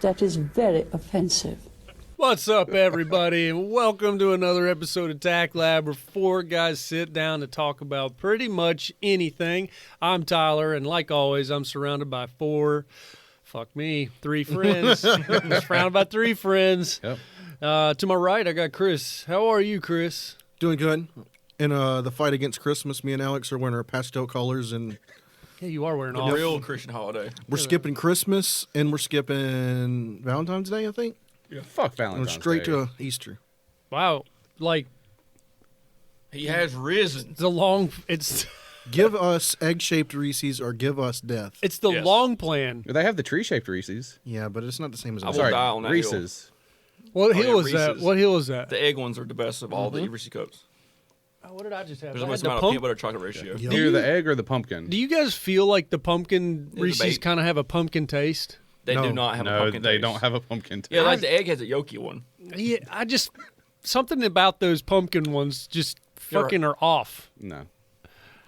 That is very offensive. What's up, everybody, and welcome to another episode of TACT Lab, where four guys sit down to talk about pretty much anything. I'm Tyler, and like always, I'm surrounded by three friends. I'm surrounded by three friends. Yep. To my right, I got Chris. How are you, Chris? Doing good. In the fight against Christmas, me and Alex are wearing our pastel colors, and Yeah, you are wearing A all. real Christian holiday. we're skipping Christmas, and we're skipping Valentine's Day, I think. Yeah. Fuck We're Valentine's straight Day. to Easter. Wow, like He has risen. it's a long. It's Give us egg-shaped Reese's or give us death. it's the Yes. long plan. They have the tree-shaped Reese's. Yeah, but it's not the same as I will a Sorry, die on that Reese's. What yeah, hill is that? Reese's. What hill is that? The egg ones are the best of all the Reese's cups. Oh, what did I just have? There's I the most had amount the of peanut butter chocolate ratio. Yep. Either the egg or the pumpkin. Do you guys feel like the pumpkin the Reese's bait. kind of have a pumpkin taste? They No. do not have a No, pumpkin they taste. don't have a pumpkin taste. Yeah, like the egg has a yolky one. Yeah, I just something about those pumpkin ones just You're fucking are off. No.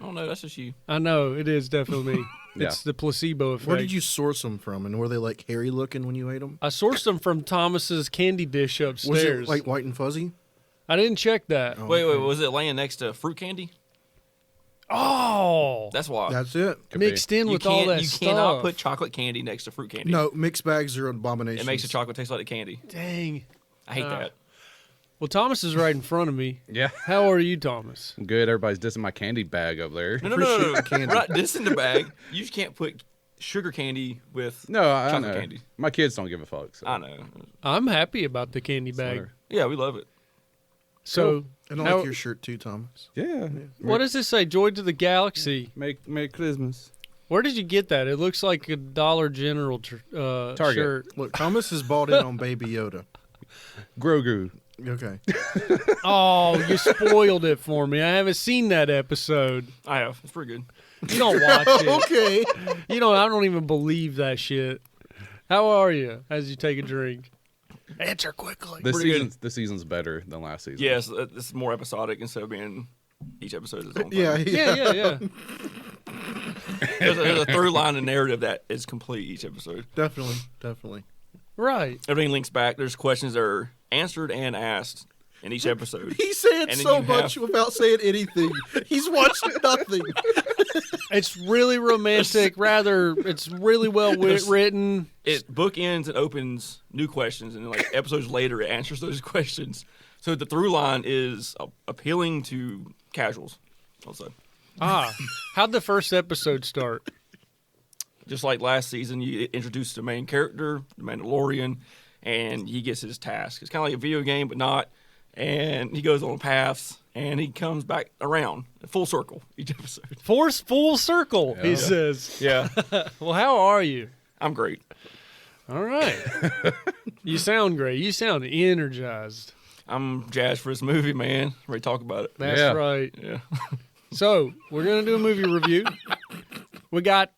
Oh no, that's just you. I know it is definitely me. Yeah. It's the placebo effect. Where did you source them from, and were they like hairy looking when you ate them? I sourced them from Thomas's candy dish Was upstairs. it like white and fuzzy? I didn't check that. Oh, Wait, okay. was it laying next to fruit candy? Oh, That's why. That's it. Could be. mixed in you with all that you stuff. cannot put chocolate candy next to fruit candy. No, mixed bags are an abomination. It makes the chocolate taste like the candy. Dang. I hate Ah. that. Well, Thomas is right in front of me. Yeah. How are you, Thomas? Good. Everybody's dissing my candy bag over there. No. Appreciate the candy. We're not dissing the bag. You just can't put sugar candy with No, I chocolate know. candy. My kids don't give a fuck. So. I know. I'm happy about the candy bag. Whatever. Yeah, we love it. So, And I how- like your shirt too, Thomas. Yeah. what does this say? Joy to the Galaxy. Make Christmas. Where did you get that? It looks like a Dollar General Target. shirt. Look, Thomas has bought in on Baby Yoda. Grogu. Okay. Oh, you spoiled it for me. I haven't seen that episode. I have. It's pretty good. You don't watch it. Okay. You know, I don't even believe that shit. How are you as you take a drink? Answer quickly. The season's better than last season. Yes, it's more episodic instead of being each episode is its own thing. Yeah. Yeah. There's a through line and narrative that is complete each episode. Definitely. Right. Everything links back. There's questions that are answered and asked in each episode. He's saying And then so you much have- without saying anything. He's watched nothing. It's really romantic. Rather, it's really well written. It bookends and opens new questions, and then like episodes later, it answers those questions. So the through line is appealing to casuals. Also, How'd the first episode start? just like last season, you introduce the main character, the Mandalorian, and he gets his task. It's kind of like a video game, but not. And he goes on paths, and he comes back around, full circle each episode. Force full circle, he Yeah. says. Yeah, Well, how are you? I'm great. All right. You sound great. You sound energized. I'm jazzed for this movie, man. Ready to talk about it. That's Yeah. right. Yeah. So, we're going to do a movie review. We got,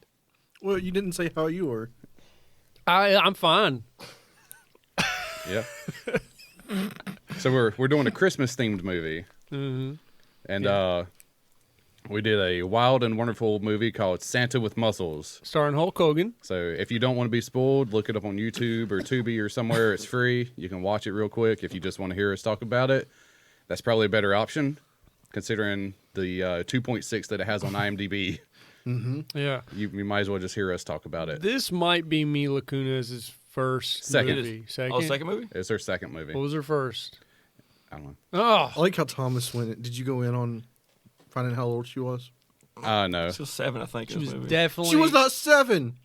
Well, you didn't say how you were. I'm fine. Yeah. So we're doing a Christmas themed movie. Mm-hmm. And we did a wild and wonderful movie called Santa with Muscles. Starring Hulk Hogan. So if you don't want to be spoiled, look it up on YouTube or Tubi or somewhere. It's free. You can watch it real quick. If you just want to hear us talk about it, that's probably a better option, considering the 2.6 that it has on IMDb. Yeah. You might as well just hear us talk about it. This might be Mila Kunis's first Second. movie. Second? Oh, second movie? It's her second movie. What was her first? I don't know. Oh, I like how Thomas went. Did you go in on finding how old she was? No. She was 7, I think. she in was this movie. definitely. She was not 7.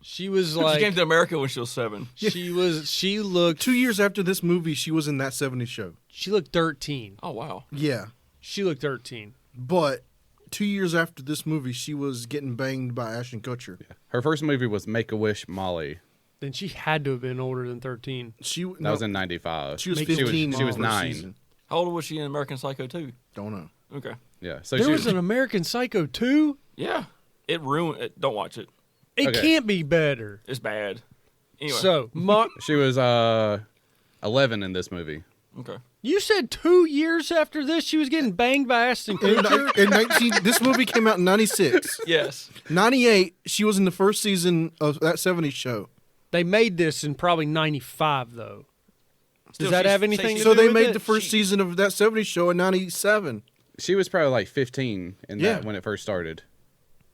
She was She like. came to America when she was 7. She looked. 2 years after this movie, she was in That 70s Show. She looked 13. Oh, wow. Yeah. She looked 13. But 2 years after this movie, she was getting banged by Ashton Kutcher. Her first movie was Make-A-Wish Molly. Then she had to have been older than 13. That That was in 95. She was Make- she was- 15. she was for 9. season. How old was she in American Psycho 2? Don't know. Okay. Yeah. So There she was an American Psycho 2? Yeah. It ruined it. Don't watch it. It Okay. can't be better. It's bad. Anyway. So, she was 11 in this movie. Okay. you said 2 years after this she was getting banged by Ashton Kutcher? In 19, this movie came out in 96. Yes. 98, she was in the first season of That 70s Show. They made this in probably 95, though. Still, Does that she's- have anything to So do they with made it? the first season of that 70s show in 97. She was probably like 15 in Yeah. that when it first started.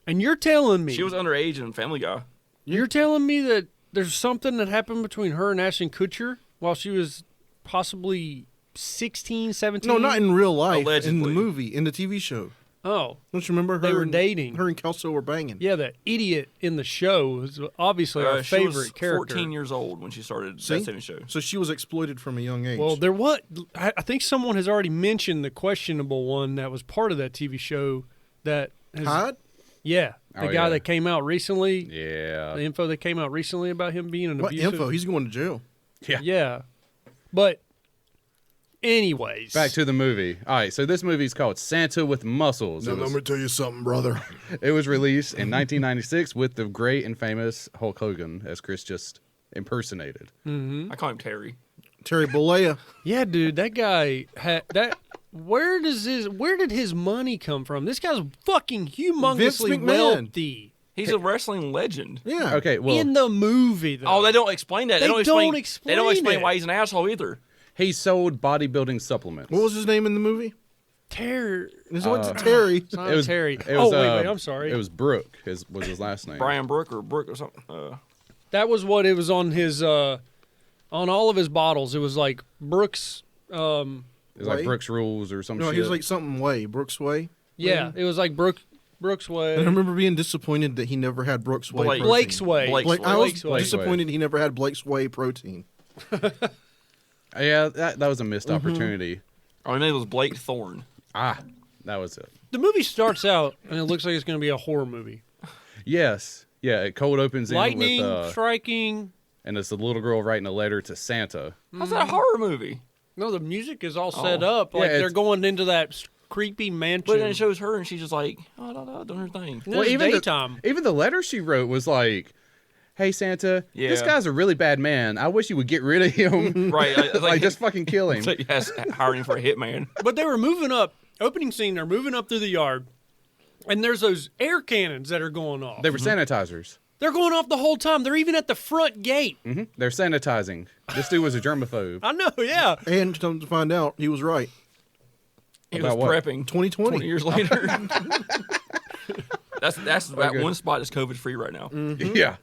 And you're telling me She was underage in Family Guy. you're telling me that there's something that happened between her and Ashton Kutcher while she was possibly 16, 17? No, not in real life. In the Allegedly. movie, in the TV show. Oh, Don't you remember her? They were and- dating. Her and Kelso were banging. yeah, the idiot in the show was obviously our She favorite was character. 14 years old when she started See? that 70 show. So she was exploited from a young age. Well, I think someone has already mentioned the questionable one that was part of that TV show. That has, Todd? yeah, the Oh, guy yeah. that came out recently. Yeah. The info that came out recently about him being an What abusive. info? He's going to jail. Yeah, but anyways, Back to the movie. All right, so this movie is called Santa with Muscles. Now, It let was, me tell you something, brother. it was released in 1996 with the great and famous Hulk Hogan, as Chris just impersonated. I call him Terry. Terry Bollea. yeah, dude, that guy had that. Where did his money come from? This guy's fucking humongously McMahon. wealthy. He's a wrestling legend. Yeah. Okay, well, In the movie, though. Oh, they don't explain that. They don't They don't explain explain it. why he's an asshole either. he sold bodybuilding supplements. What was his name in the movie? Terry. His went to Terry. It's not It was Terry. It was, wait, I'm sorry. It was Brooke. Was his last name? Brian Brook or something. That was what it was on his on all of his bottles. It was like Brooks. It was like Way? Brooks Rules or some No, shit. he was like something Way. Brooks Way. Yeah, it was like Brooks And I Way. remember being disappointed that he never had Brooks Way. Blake. protein. Blake's Way. Blake's I was Blake's Way. disappointed he never had Blake's Way protein. Yeah, that was a missed opportunity. Oh, his name was Blake Thorne. Ah, that was it. The movie starts out and it looks like it's going to be a horror movie. Yes. Yeah, it cold opens Lightning in with, striking. and it's the little girl writing a letter to Santa. How's that a horror movie? No, the music is all set Oh. up like Yeah, they're it's- going into that creepy mansion. But then it shows her and she's just like, oh, doing her thing. No, it's even daytime. even the letter she wrote was like, "Hey Santa, this Yeah. guy's a really bad man. I wish you would get rid of him. Right. like just fucking kill him." Yes, hiring for a hitman. But they were moving up. Opening scene, they're moving up through the yard, and there's those air cannons that are going off. They were sanitizers. They're going off the whole time. They're even at the front gate. They're sanitizing. This dude was a germaphobe. I know, yeah. And come to find out, he was right. He was About what? prepping 2020. 20 years later. that's that Okay. one spot is COVID free right now. Yeah.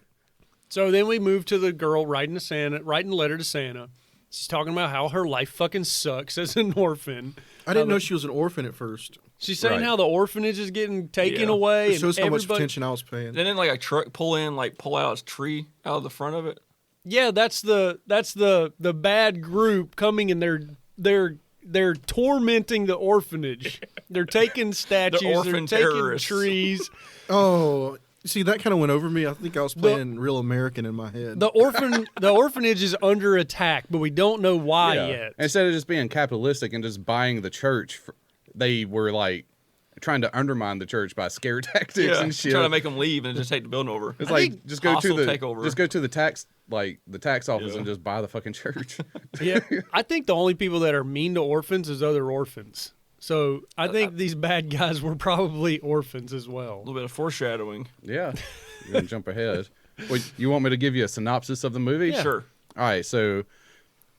So then we move to the girl writing a letter to Santa. She's talking about how her life fucking sucks as an orphan. I didn't know she was an orphan at first. She's saying Right. how the orphanage is getting taken Yeah. away. It and shows how much everybody- attention I was paying. Didn't like a truck pull out its tree out of the front of it? Yeah, that's the bad group coming and they're tormenting the orphanage. They're taking statues, they're orphan taking terrorists. trees. Oh, see, that kind of went over me. I think I was playing Real American in my head. The orphanage is under attack, but we don't know why Yeah. yet. Instead of just being capitalistic and just buying the church, they were like trying to undermine the church by scare tactics Yeah, and shit. trying to make them leave and just take the building over. It's I like think just go to hostile the takeover. just go to the tax office Yeah. and just buy the fucking church. Yeah, I think the only people that are mean to orphans is other orphans. So I think these bad guys were probably orphans as A well. little bit of foreshadowing. Yeah, you're gonna jump ahead. Well, you want me to give you a synopsis of the movie? Yeah. Sure. All right. So,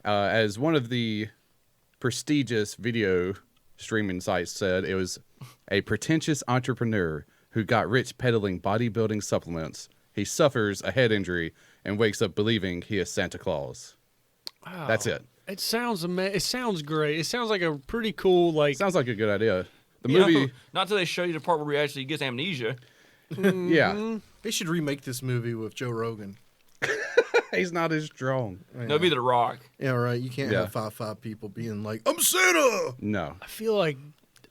as one of the prestigious video streaming sites said, it was a pretentious entrepreneur who got rich peddling bodybuilding supplements. He suffers a head injury and wakes up believing he is Santa Claus. Wow. That's it. It sounds it sounds great. It sounds like a pretty cool Sounds like a good idea. The You know, movie, not until they show you the part where he actually gets amnesia. yeah, They should remake this movie with Joe Rogan. he's not as strong. That'd be The Rock. Yeah, right. You can't Yeah. have five people being like, "I'm Santa." No, I feel like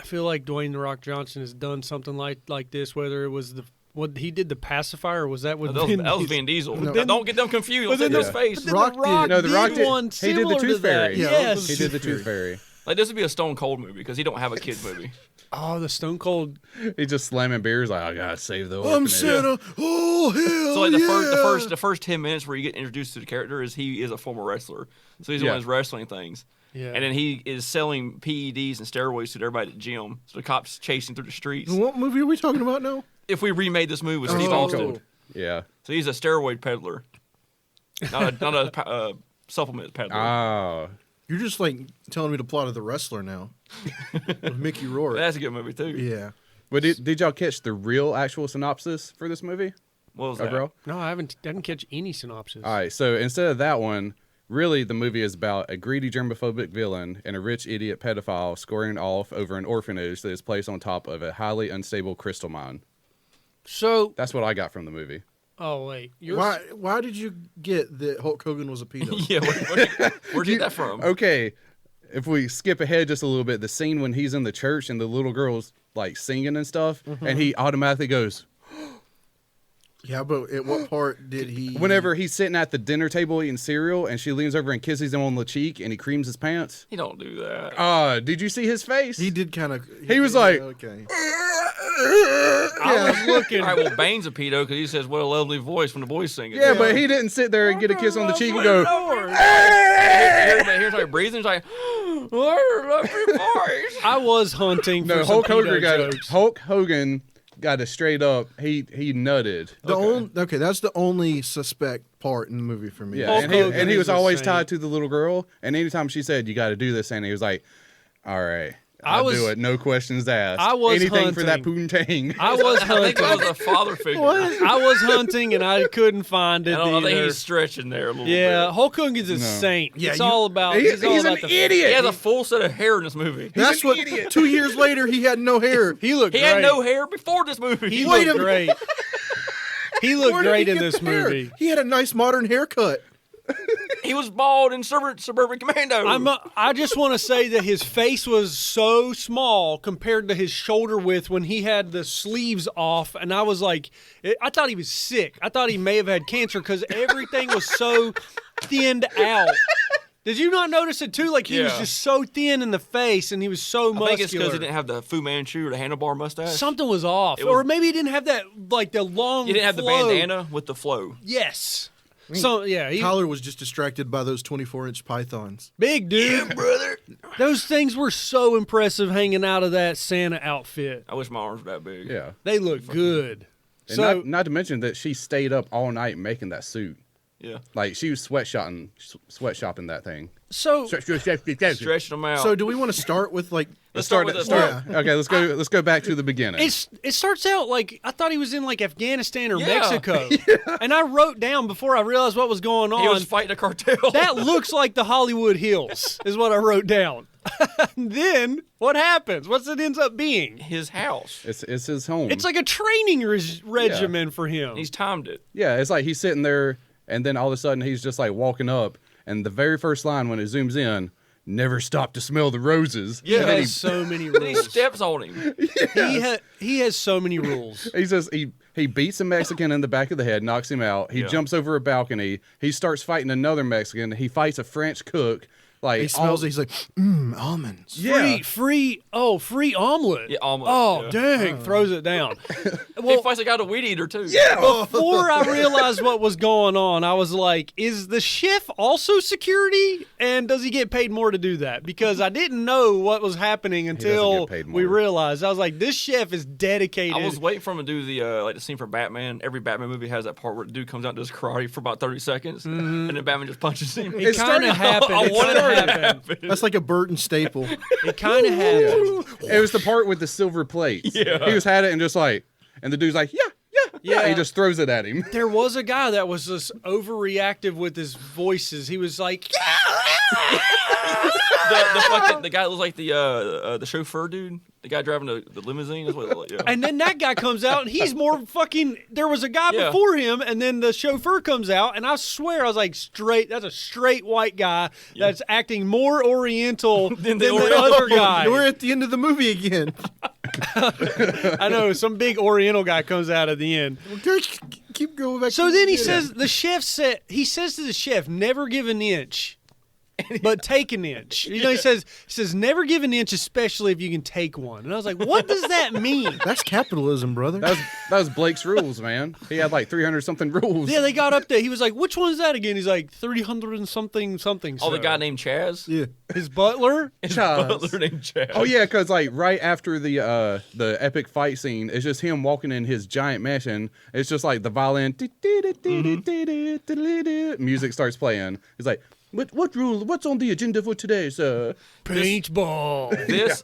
Dwayne the Rock Johnson has done something like this. Whether it was what he did, the pacifier, or was that with That was, Vin that was Diesel? Vin Diesel. No. Now, don't get them confused. But Look then at his the- face. but then Rock the Rock no, the Rock did did. one He did the similar to Tooth that. Fairy. Yeah, Yes. He did the Tooth Fairy. Like, this would be a Stone Cold movie because he don't have a kids movie. Oh, the Stone Cold. He's just slamming beers like, I gotta save the I'm orphanage. Santa. Oh hell So like yeah. the first 10 minutes where you get introduced to the character is he is a former wrestler. So he's Yeah. doing his wrestling things. Yeah. And then he is selling PEDs and steroids to everybody at the gym. So the cops chasing through the streets. What movie are we talking about now? If we remade this movie with Steve Oh. Austin. Yeah. So he's a steroid peddler. not a supplement peddler. Oh, You're just like telling me the plot of The Wrestler now. With Mickey Rourke. That's a good movie too. Yeah. but did y'all catch the real actual synopsis for this movie? What was that? Overall? No, I didn't catch any synopsis. All right, so instead of that one, really the movie is about a greedy germophobic villain and a rich idiot pedophile scoring off over an orphanage that is placed on top of a highly unstable crystal mine. So, That's what I got from the movie. oh wait, Why did you get that Hulk Hogan was a pedo? Yeah, where'd you get that from? Okay, if we skip ahead just a little bit, the scene when he's in the church and the little girl's like singing and stuff, and he automatically goes, Yeah, but at what part did he? whenever he's sitting at the dinner table eating cereal and she leans over and kisses him on the cheek and he creams his pants. He don't do that. Did you see his face? He did kind of. He was like- okay. I was looking. All right, well, Bane's a pedo because he says, "What a lovely voice" when the boy's singing. Yeah, but he didn't sit there and get a kiss on the cheek and go, Here's like breathing. He's like, "What a lovely voice." I was hunting for no, some Hulk Hogan got a straight up, he nutted. That's the only suspect part in the movie for me. Yeah, Hulk and Hogan he is was always insane. tied to the little girl, and anytime she said, you got to do this, and he was like, all right. I I'll was- do it. No questions asked. I was anything for that hunting. poontang. I was I think hunting. that was a father figure. I was hunting and I couldn't find it. I think either. he's stretching there a little Yeah, bit. Hulk Hogan's a saint. Yeah, it's you- all about. He's all an about the idiot. He has a full set of hair in this movie. That's an what. idiot. 2 years later, he had no hair. He looked He great. had no hair before this movie. He Wait looked a great. He looked Where did he great in get this the hair? movie. He had a nice modern haircut. He was bald in Suburban Commando. I just want to say that his face was so small compared to his shoulder width when he had the sleeves off, and I was like, I thought he was sick. I thought he may have had cancer because everything was so thinned out. Did you not notice it too? Like he was Yeah. just so thin in the face, and he was so I muscular. think it's because he didn't have the Fu Manchu or the handlebar mustache. Something was off, It was- or maybe he didn't have that like the long. He didn't have the flow. bandana with the flow. Yes. So yeah, he Tyler was just distracted by those 24-inch pythons. big dude. Brother. Those things were so impressive hanging out of that Santa outfit. I wish my arms were that big. Yeah. They look good. And So not to mention that she stayed up all night making that suit. Yeah. Like, she was sweatshopping that thing. so Stretching them out. So, do we want to start with like? Let's start with Yeah. Okay, let's go back to the beginning. it starts out like I thought he was in like Afghanistan or Yeah. Mexico, and I wrote down before I realized what was going on. he was fighting a cartel. That looks like the Hollywood Hills, is what I wrote down. Then what happens? What's it ends up being? his house. It's his home. It's like a training regimen for him. He's timed it. Yeah, it's like he's sitting there, and then all of a sudden he's just like walking up, and the very first line when it zooms in, never stop to smell the roses. He Yeah. has so many Then he rules. steps on him. He has so many rules. He says he beats a Mexican in the back of the head, knocks him out. He Yeah. jumps over a balcony. He starts fighting another Mexican. He fights a French cook. Like He smells it. He's like, almonds. Yeah. Free omelet. Yeah, omelet, Oh, yeah. dang, throws it down. He fights a guy with a weed eater too. Before I realized what was going on, I was like, is the chef also security? And does he get paid more to do that? Because I didn't know what was happening until get paid we more. realized. I was like, this chef is dedicated. I was waiting for him to do the like the scene for Batman. Every Batman movie has that part where the dude comes out and does karate for about 30 seconds, and then Batman just punches him. It kind of happened. I It wanted kind of it to happened. That's like a Burton staple. It kind of happened. It was the part with the silver plates. Yeah. He was had it and just like, and the dude's like, yeah. Yeah. He just throws it at him. There was a guy that was just overreactive with his voices. He was like, the guy that looks like the chauffeur dude, the guy driving the limousine. That's what it looked like. Yeah. and then that guy comes out and he's more fucking. There was a guy Yeah. before him, and then the chauffeur comes out, and I swear I was like, that's a straight white guy that's acting more Oriental than the Oriental. other guy. We're at the end of the movie again. I know some big Oriental guy comes out at the end. Keep going back. So to then the he beginning. says to the chef, never give an inch. but take an inch. You know, he says never give an inch, especially if you can take one. And I was like, what does that mean? That's capitalism, brother. That was Blake's rules, man. He had like 300 something rules. Yeah, they got up there. He was like, which one is that again? He's like 300 and something. Oh, the guy named Chaz. Yeah. his butler. His Chaz. butler named Chaz. Oh yeah, because like right after the epic fight scene, it's just him walking in his giant mansion. It's just like the violin music starts playing. He's like, what rule? What's on the agenda for today, sir? Paintball. This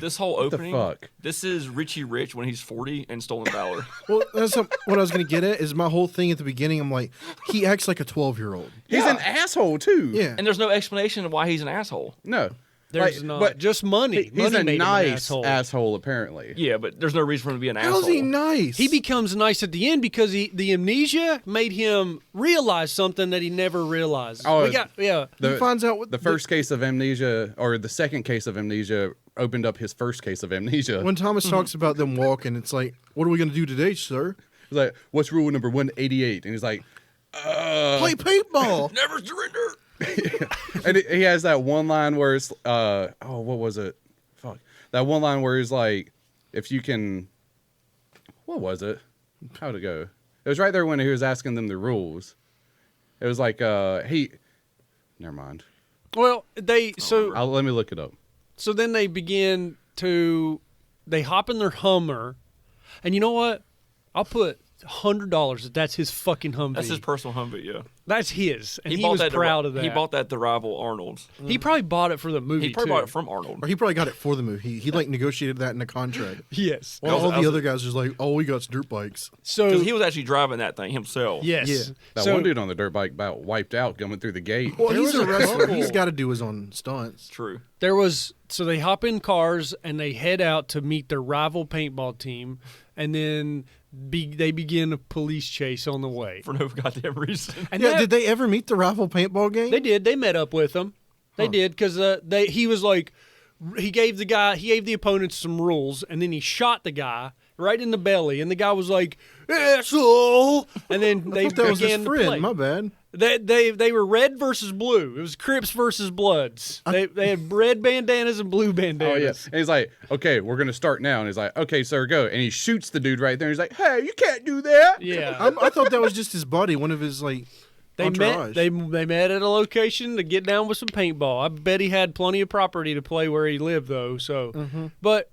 this whole opening. fuck? This is Richie Rich when he's 40 and Stolen Valor. Well, that's what I was going to get at is my whole thing at the beginning. I'm like, he acts like a 12-year-old. He's an asshole too. Yeah. And there's no explanation of why he's an asshole. No. There's Like, not. but Just money. he's Money a made him an nice asshole. apparently. Yeah, but there's no reason for him to be an asshole. How's he nice? He becomes nice at the end because the amnesia made him realize something that he never realized. Oh, Yeah. He finds out what The first case of amnesia, or the second case of amnesia, opened up his first case of amnesia. When Thomas talks about them walking, it's like, what are we going to do today, sir? He's like, "What's rule number 188?" And he's like, Play paintball. Never surrender. and he has that one line where it's, what was it? Fuck. That one line where he's like, if you can, what was it? How'd it go? It was right there when he was asking them the rules. It was like, never mind. Well, let Let me look it up. So then they hop in their Hummer, and you know what? I'll put $100 that's his fucking Humvee. That's his personal Humvee, yeah. That's his, and he bought was that proud of that. He bought that to rival Arnold's. He probably bought it for the movie. He probably too. bought it from Arnold. Or he probably got it for the movie. He like negotiated that in a contract. Yes. While all I was- the other guys are like, oh, we got dirt bikes. So Because he was actually driving that thing himself. yes. Yeah. That so, one dude on the dirt bike about wiped out coming through the gate. Well, There he's was a a wrestler. couple. He's got to do his own stunts. True. So they hop in cars and they head out to meet their rival paintball team, and then they begin a police chase on the way. For no goddamn reason. And Yeah, did they ever meet the rival paintball gang? They did. They met up with them. They did because he was like, he gave the opponents some rules, and then he shot the guy right in the belly, and the guy was like, asshole, and then they that was his began to play. friend. My bad. They were red versus blue. It was Crips versus Bloods. They had red bandanas and blue Oh yeah, bandanas. and he's like, "Okay, we're gonna start now." And he's like, "Okay, sir, go." And he shoots the dude right there. And he's like, "Hey, you can't do that." Yeah. I thought that was just his buddy, one of his like They entourage. met. They met at a location to get down with some paintball. I bet he had plenty of property to play where he lived, though. So, but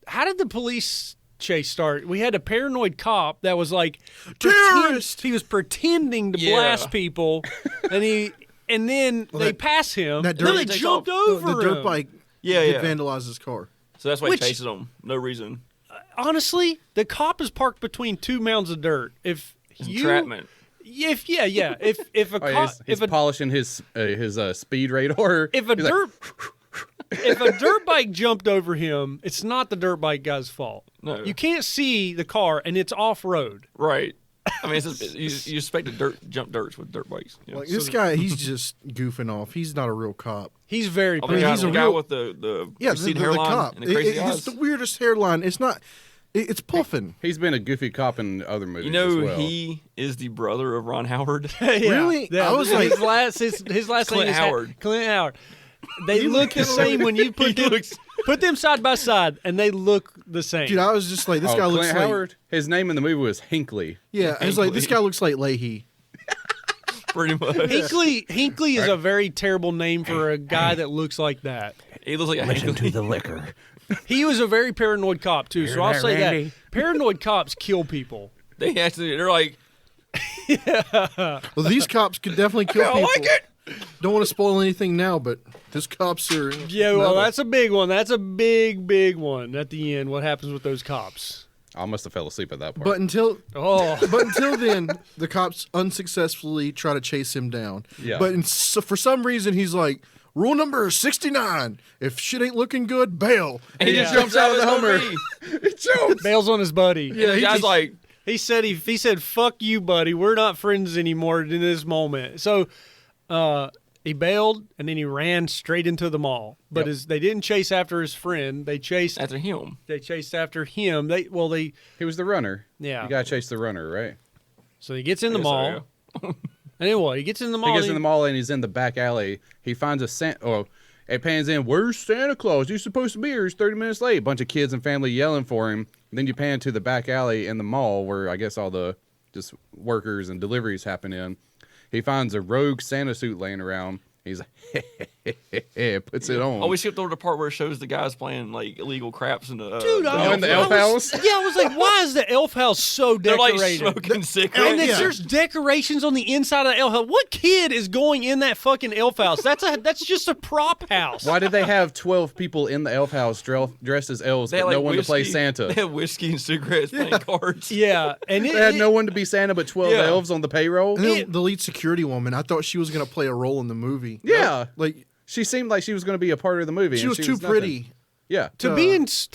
how did the police chase start? We had a paranoid cop that was like Terrorist! He was pretending to Yeah. blast people, and then they pass him. that and then dirt- they takes jumped off. over the dirt him. bike. Yeah, did yeah. vandalize his car. So that's why Which- he chases them. No reason. Honestly, the cop is parked between two mounds of dirt. If Entrapment. If a Oh, cop, yeah, he's polishing his speed radar. if a He's like, dirt if a dirt bike jumped over him, it's not the dirt bike guy's fault. No. You can't see the car, and it's off road. Right. I mean, you expect to jump dirts with dirt bikes. You know? Like this guy, he's just goofing off. He's not a real cop. He's very. Oh, pretty. the guy, he's a the guy real- with the Yeah, receding the hairline cop. and the crazy It's eyes. the weirdest hairline. It's not. It's puffing. he's been a goofy cop in other movies. You know, as well. he is the brother of Ron Howard. Yeah. Really? Yeah, I was his like- his last Clint name is Howard. Clint Howard. They look the same when you put them side by side, and they look the same. Dude, I was just like, this guy Clint looks like. Howard. His name in the movie was Hinckley. Yeah, I was like, this guy looks like Leahy. Pretty much. Hinckley is a very terrible name for a guy that looks like that. He looks like a Hinckley. the liquor. He was a very paranoid cop too, so I'll say that paranoid cops kill people. They're like, Well, these cops could definitely kill I people. like it. Don't want to spoil anything now, but this cops are. Yeah, well, metal. that's a big one. That's a big one at the end. What happens with those cops? I must have fell asleep at that part. But until Oh, then, the cops unsuccessfully try to chase him down. Yeah. But for some reason, he's like, rule number 69: if shit ain't looking good, bail. And he just Yeah. jumps out of the Hummer. He jumps. bails on his buddy. Yeah, the guy's like, He said, "Fuck you, buddy. We're not friends anymore in this moment." So, he bailed and then he ran straight into the mall. But they didn't chase after his friend. They chased after him. after him. He was the runner. Yeah. You gotta chase the runner, right? So he gets in the I guess so, mall. And then what? He gets in the mall. He gets in the mall and he's in the back alley. He finds a Santa. Oh, it pans in. Where's Santa Claus? He's supposed to be here. He's 30 minutes late. Bunch of kids and family yelling for him. Then you pan to the back alley in the mall where I guess all the just workers and deliveries happen in. He finds a rogue Santa suit laying around. He's like, puts it on. Oh, we skipped over the part where it shows the guys playing like illegal craps in the Dude, in the elf house? Yeah, I was like, why is the elf house so They're decorated? like smoking and cigarettes. then there's decorations on the inside of the elf house. What kid is going in that fucking elf house? That's just a prop house. Why did they have 12 people in the elf house dressed as elves, They but had, no like, one to play whiskey- Santa? They had whiskey and cigarettes playing cards. Yeah, and They had no one to be Santa but 12 Yeah. elves on the payroll? And then the lead security woman, I thought she was going to play a role in the movie. Yeah. Like, She seemed like she was going to be a part of the movie. she and was too nothing. pretty. Yeah. To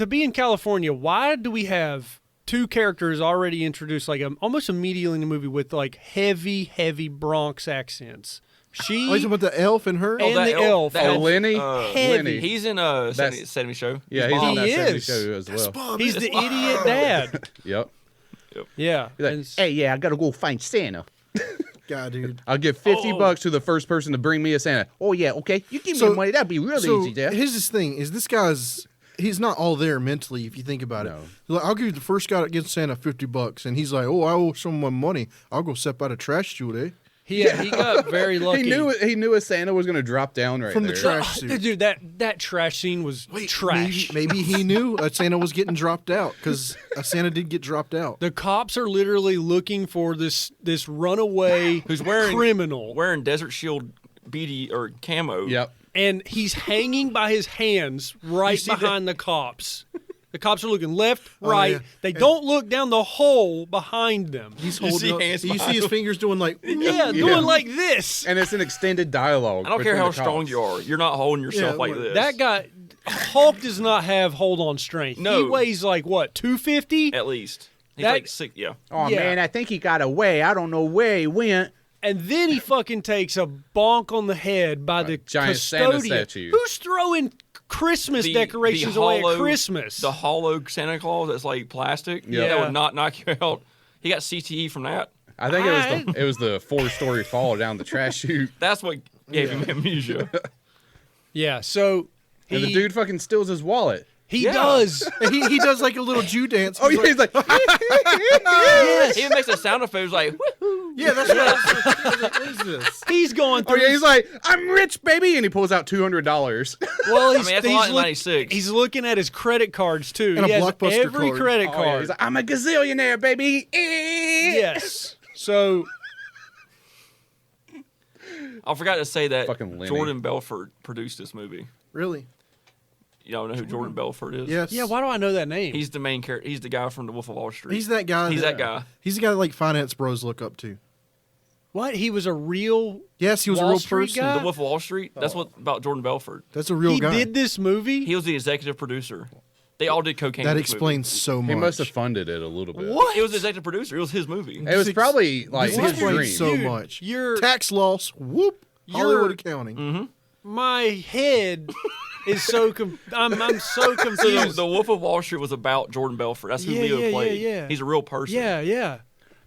be in California, why do we have two characters already introduced almost immediately in the movie with like heavy Bronx accents? She Oh, you talking about the elf and her? And that the elf. that Oh, Lenny? Heavy. Lenny. He's in 70 show. Yeah, he's on that He 70 is. show as well. he's the idiot dad. Yep. Yeah. He's like, And- hey, yeah, I got to go find Santa. God, dude. I'll give $50 to the first person to bring me a Santa. Oh, yeah, okay. You give me So- the money. That'd be real easy, Dad. Here's this thing: is this guy's? He's not all there mentally. If you think about No. it, like, I'll give you the first guy that gets Santa $50, and he's like, "Oh, I owe someone money. I'll go step out a trash chute, eh?" he got very lucky. He knew a Santa was going to drop down right From the there. trash suit. Dude, that trash scene was trash. Maybe he knew a Santa was getting dropped out because a Santa did get dropped out. The cops are literally looking for this runaway Who's wearing criminal, wearing Desert Shield BD or camo. Yep. and he's hanging by his hands right see behind the cops. The cops are looking left, right. yeah. They don't look down the hole behind them. He's You holding see up. hands You see behind his him. fingers doing like. Yeah, doing like this. And it's an extended dialogue. I don't care between how the strong cops. you are. You're not holding yourself Yeah, like what- this. That guy, Hulk does not have hold on strength. No. He weighs like what, 250? at least. He's That- like sick. Yeah. Oh, Yeah. man, I think he got away. I don't know where he went. And then he fucking takes a bonk on the head by the giant Santa custodian. statue. Who's throwing Christmas decorations away at Christmas? The hollow Santa Claus that's like plastic. Yeah. That would not knock you out. He got CTE from that. I think it was the 4-story fall down the trash chute. That's what gave him amnesia. Yeah, so And the dude fucking steals his wallet. he Yeah. does. He does like a little Jew dance. Oh, yeah, he's like, Yes. He even makes a sound effect like, woohoo. yeah, that's what I was like, what is this? He's going oh, through. yeah, he's like, I'm rich, baby. And he pulls out $200. well, I mean, that's a lot in 96. He's looking at his credit cards too. And he a has Blockbuster every card. credit Oh, yeah, card. he's like, I'm a gazillionaire, baby. Yes. So I forgot to say that Fucking Lenny. Jordan Belfort produced this movie. Really? You don't know who Jordan Belfort is? Yes. yeah, why do I know that name? He's the main character. He's the guy from The Wolf of Wall Street. He's that guy. He's that guy. He's the guy that like finance bros look up to. what? He was a real. Yes, he was Wall a real Street person. guy? The Wolf of Wall Street. That's what about Jordan Belfort. That's a real He guy. did this movie. He was the executive producer. They all did cocaine. that in this explains so much. He must have funded it a little bit. What? Movie. It was the executive producer. It was his movie. It was probably like This his explains dream. so Dude, much. you're- Tax loss. Whoop. Hollywood Accounting. My head is so. I'm so So confused. the Wolf of Wall Street was about Jordan Belfort. That's who Yeah, Leo yeah, played. yeah. He's a real person. yeah.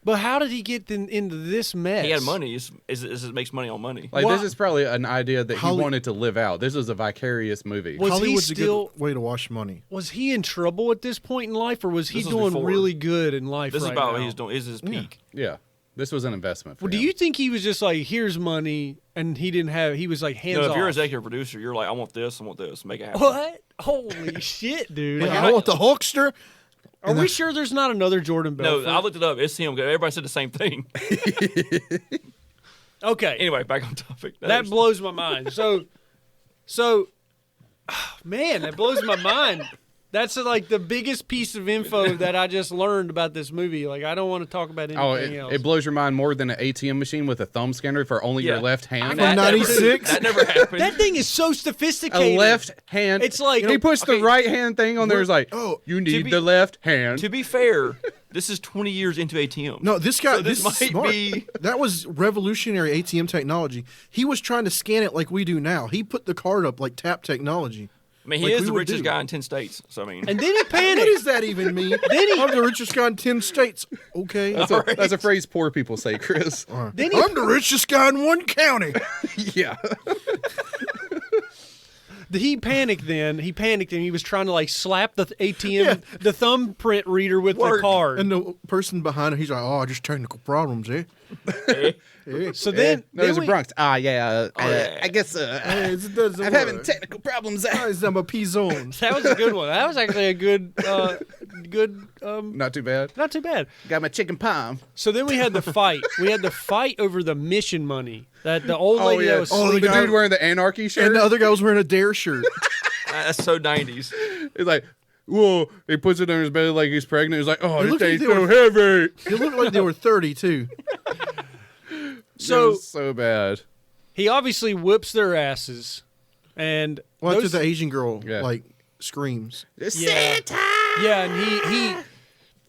But how did he get into this mess? He had money. It makes money on money. Like, Why- this is probably an idea that he Holly- wanted to live out. This was a vicarious movie. Was he Hollywood's still- a good way to wash money. Was he in trouble at this point in life, or was he This was doing before. really good in life? This is right about now? what he's doing. This is his peak. Yeah. This was an investment for Well, do him. you think he was just like, here's money, and he didn't have? He was like hands No, if off. you're an executive producer, you're like, I want this, make it happen. What? Holy shit, dude! Like, I want the Hulkster. Are we sure there's not another Jordan No, Belfort? I looked it up. It's him. Everybody said the same thing. Okay, Anyway, back on topic. that blows my mind. So, man, that blows my mind. That's like the biggest piece of info that I just learned about this movie. Like, I don't want to talk about anything Oh, else. it blows your mind more than an ATM machine with a thumb scanner for only your Yeah. left hand. From 96? That never happened. That thing is so sophisticated. A left hand. It's like- he puts the okay, right hand thing on there. It's like, oh, you need be- the left hand. To be fair, this is 20 years into ATM. No, this guy. So this is might smart. be- That was revolutionary ATM technology. He was trying to scan it like we do now. He put the card up like tap technology. I mean, he like is we the would richest do. guy in 10 states. So, I mean, And then he What panicked. does that even mean? I'm the richest guy in 10 states. Okay. That's a phrase poor people say, Chris. Then he, I'm the richest guy in one county. Yeah. he panicked then. He panicked and he was trying to like slap the ATM, the thumbprint reader with the Work. card. And the person behind him, he's like, oh, just technical problems, eh? So then, No, there's a we- Bronx. yeah. I guess Hey, it doesn't I'm having work. technical problems. I'm a P-zone. That was a good one. That was actually a good, Not too bad. not too bad. Got my chicken palm. So then we had the fight. We had the fight over the mission money. That the old lady that was Oh, the sleeping. dude wearing the anarchy shirt. And the other guy was wearing a Dare shirt. that's so 90s. He's like, whoa. He puts it on his belly like he's pregnant. He's like, oh, It this looked like thing's they so were- heavy. It looked like they were 30, too. So So bad. he obviously whips their asses, and Well, after those- the Asian girl, Yeah. like, screams. yeah, yeah, and he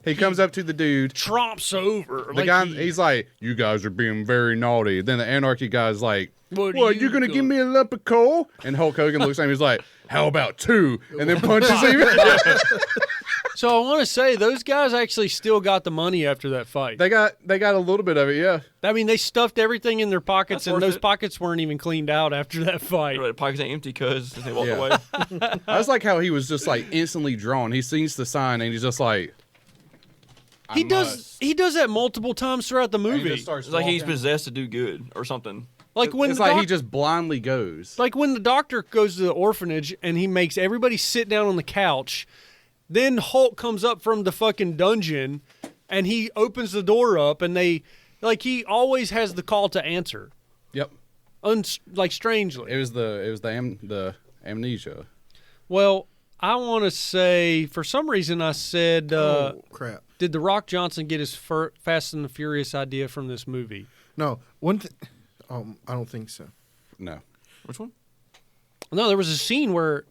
He comes up to the dude. tromps over. The guy, he's like, you guys are being very naughty. Then the anarchy guy's like, what, you going to give me a lump of coal? And Hulk Hogan looks at him, he's like, how about 2? And then punches him. So I want to say those guys actually still got the money after that fight. They got a little bit of it, yeah. I mean, they stuffed everything in their pockets, That's and worth those it. pockets weren't even cleaned out after that fight. The pockets ain't empty because they walked Yeah. away. I was like how he was just like instantly drawn. He sees the sign and he's just like, He does that multiple times throughout the movie. It's like he's possessed to do good or something. Like when It's the like he just blindly goes. like when the doctor goes to the orphanage and he makes everybody sit down on the couch. Then Hulk comes up from the fucking dungeon and he opens the door up and he always has the call to answer. Yep. Like strangely. It was the amnesia. Well, I want to say for some reason I said Oh, crap. did The Rock Johnson get his Fast and the Furious idea from this movie? No, one thing. I don't think so. No. Which one? No, there was a scene where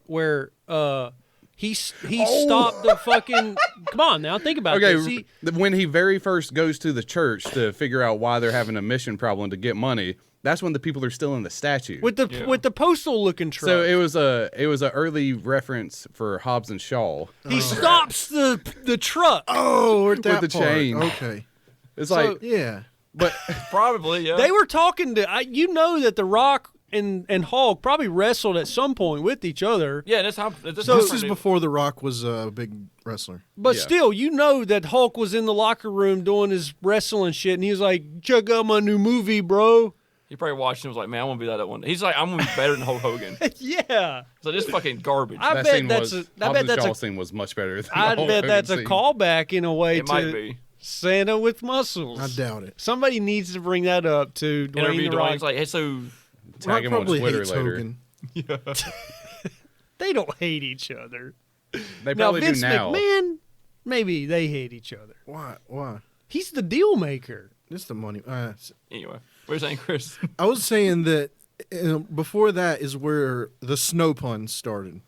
he stopped the fucking. Come on now, think about Okay, this. when he very first goes to the church to figure out why they're having a mission problem to get money, that's when the people are still in the statue. With the postal looking truck. So it was a early reference for Hobbs and Shaw. He stops the truck. Oh, we're at that With the part. chain. Okay. It's So- like, Yeah. but Probably, yeah. They were talking to that The Rock and Hulk probably wrestled at some point with each other. Yeah, that's how. This is before The Rock was a big wrestler. But Yeah. still, that Hulk was in the locker room doing his wrestling shit, and he was like, "Check out my new movie, bro." He probably watched and was like, "Man, I want to be like that one." He's like, "I'm gonna be better than Hulk Hogan." Yeah, So this fucking garbage. I that bet scene that's was, I Hobbs bet and that's Shaw a scene was much better than I the Hulk bet that's a Hogan scene. callback in a way It to might be. Santa with muscles. I doubt it. Somebody needs to bring that up to Interview Dwayne The Rock. Dwayne's like, "Hey, so Tag Rock him on probably Twitter hates later. Hogan. They don't hate each other. They Now probably Vince do now. McMahon, maybe they hate each other. Why? Why? He's the deal maker. It's the money. anyway." What are you saying, Chris? I was saying that before that is where the snow puns started.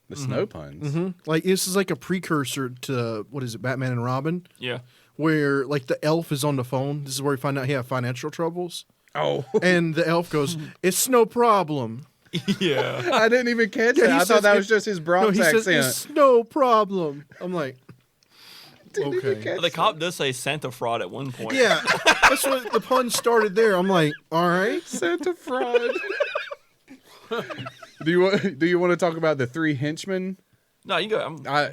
The snow puns. Like this is like a precursor to what is it, Batman and Robin, Yeah. where like the elf is on the phone. This is where we find out he had financial troubles, Oh, and the elf goes, "It's no problem." Yeah. I didn't even catch Yeah, that. he I says thought that it- was just his No, Bronx he says accent. it's no problem. I'm like, okay, The cop does say Santa fraud at one point. yeah, that's what the pun started there. I'm like, all right, Santa fraud. Do you want to talk about the 3 henchmen? No, you go. I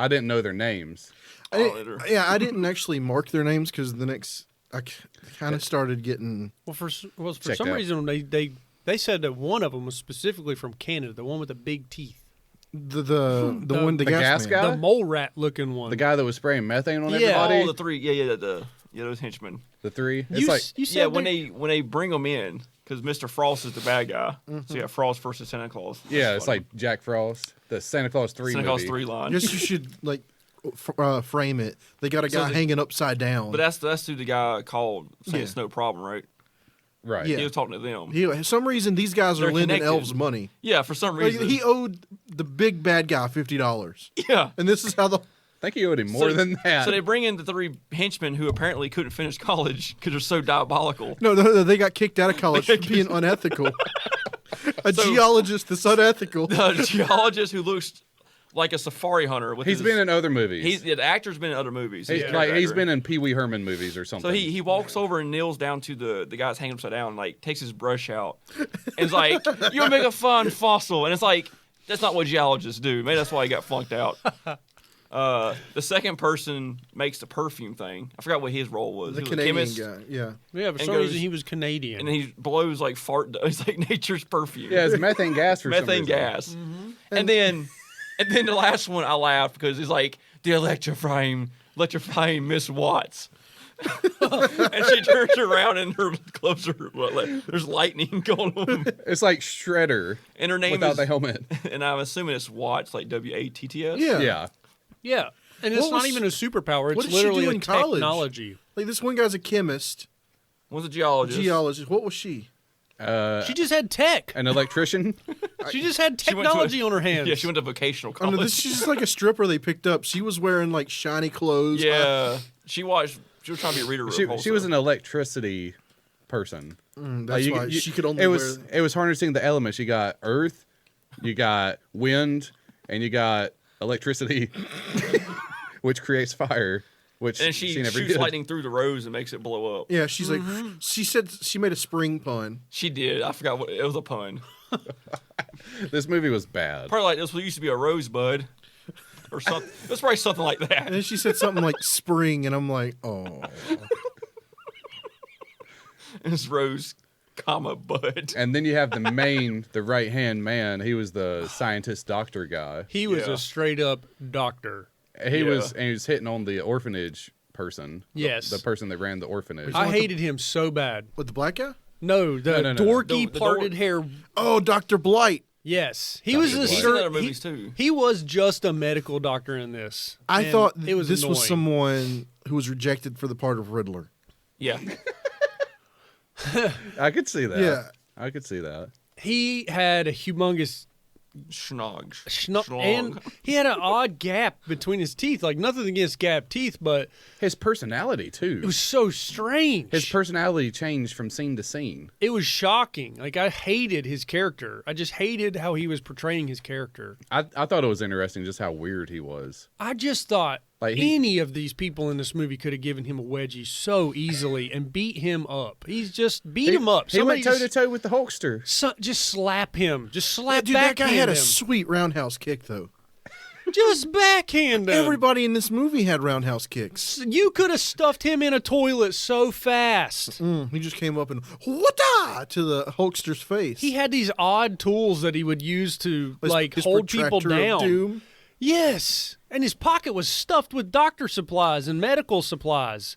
didn't know their names. I didn't actually mark their names because the next I kind of started getting. Well, for Check some that. reason they said that one of them was specifically from Canada, the one with the big teeth, The one the gas man. guy? the mole rat looking one. The guy that was spraying methane on Yeah. everybody. Oh, the 3. Yeah, those henchmen. The 3. It's You, like you said Yeah, when they- they bring them in, because Mr. Frost is the bad guy. So yeah, Frost versus Santa Claus. yeah, That's it's funny. like Jack Frost, the Santa Claus 3 Santa movie. Claus 3 line. Guess you should like frame it. They got a So guy the- hanging upside down. But that's who the guy called saying Yeah. it's no problem, right? Right. Yeah. He was talking to them. For some reason, these guys are They're lending connected. elves money. Yeah, for some Like, reason. he owed the big bad guy $50, yeah. and this is how the I think he owed him more than that. So they bring in the 3 henchmen who apparently couldn't finish college because they're so diabolical. no, they got kicked out of college for being unethical. A geologist that's unethical. A geologist who looks like a safari hunter. He's been in other movies. The actor's been in other movies. He's been in Pee Wee Herman movies or something. So he walks over and kneels down to the guy's hanging upside down, and, like, takes his brush out, and is like, "You'll make a fun fossil," and it's like, that's not what geologists do. Maybe that's why he got flunked out. The second person makes the perfume thing. I forgot what his role was. The He was Canadian a chemist, guy, yeah. Yeah, for And some goes- reason he was Canadian. and he blows like fart. It's like nature's perfume. Yeah, it's methane gas for some methane reason. gas. And then the last one I laughed because it's like the electrifying Miss Watts. And she turns around and her clothes are there's lightning going on. It's like Shredder And her name without is the helmet. And I'm assuming it's Watts, like Watts. Yeah. Yeah. yeah, and it's What not was- even a superpower. what It's did she do literally a in college? technology. Like, this one guy's a chemist, Was a geologist. geologist. What was she? She just had tech. An electrician. She just had She went to a- technology on her hands. Yeah, she went to vocational Oh, college. no, she's just like a stripper they picked up. She was wearing, like, shiny clothes. Yeah, she was trying to be a reader of She was an electricity person. That's why she could only It was harnessing the elements. You got earth, you got wind, and you got electricity, which creates fire. Which And she never shoots did. lightning through the rose and makes it blow up. Yeah, she's like, she said she made a spring pun. She did. I forgot what it was. A pun. This movie was bad. Probably like this used to be a rosebud, or something. It was probably something like And that. then she said something like spring, and I'm like, oh. It's rose, comma bud. And then you have the right hand man. He was the scientist doctor guy. He was Yeah. a straight up doctor. He Yeah. was hitting on the orphanage person. Yes. the person that ran the orphanage. I hated him so bad. With the black guy? No, the No. dorky The parted hair. Oh, Dr. Blight. Yes, he Dr. was Blight. He's a in other movies too. He was just a medical doctor in this. I and thought it was this was annoying. someone who was rejected for the part of Riddler. Yeah, I could see that. Yeah. I could see that. He had a humongous Schnog. and he had an odd gap between his teeth. Like nothing against gap teeth, but His personality too. it was so strange. His personality changed from scene to scene. It was shocking. Like I hated his character. I just hated how he was portraying his character. I thought it was interesting just how weird he was. I just thought Like, any of these people in this movie could have given him a wedgie so easily and beat him up. He's just beat him up. He went toe Somebody to toe with the Hulkster. just slap him. Just slap Dude, that backhand guy had a him. sweet roundhouse kick, though. Just backhand him. Everybody in this movie had roundhouse kicks. You could have stuffed him in a toilet so fast. He just came up and whata to the Hulkster's face. He had these odd tools that he would use to His hold people protractor of down. doom. Yes. And his pocket was stuffed with doctor supplies and medical supplies.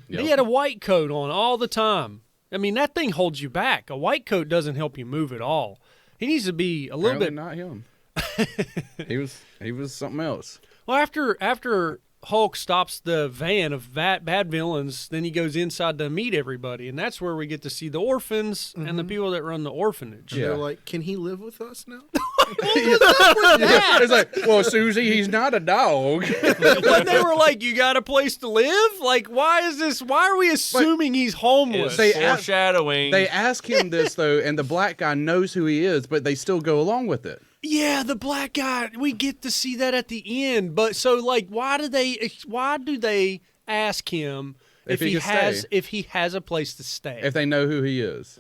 He had a white coat on all the time. I mean, that thing holds you back. A white coat doesn't help you move at all. He needs to be a little Apparently bit. not him. he was something else. Well, after Hulk stops the van of bad villains, then he goes inside to meet everybody, and that's where we get to see the orphans and the people that run the orphanage. Yeah. They're like, can he live with us now? It's like, well, Susie, he's not a dog. When they were like, "You got a place to live?" Like, why is this? Why are we assuming he's homeless? They Foreshadowing. They ask him this though, and the black guy knows who he is, but they still go along with it. Yeah, the black guy. We get to see that at the end. But so, like, why do they ask him If he can if he has a place to stay? If they know who he is.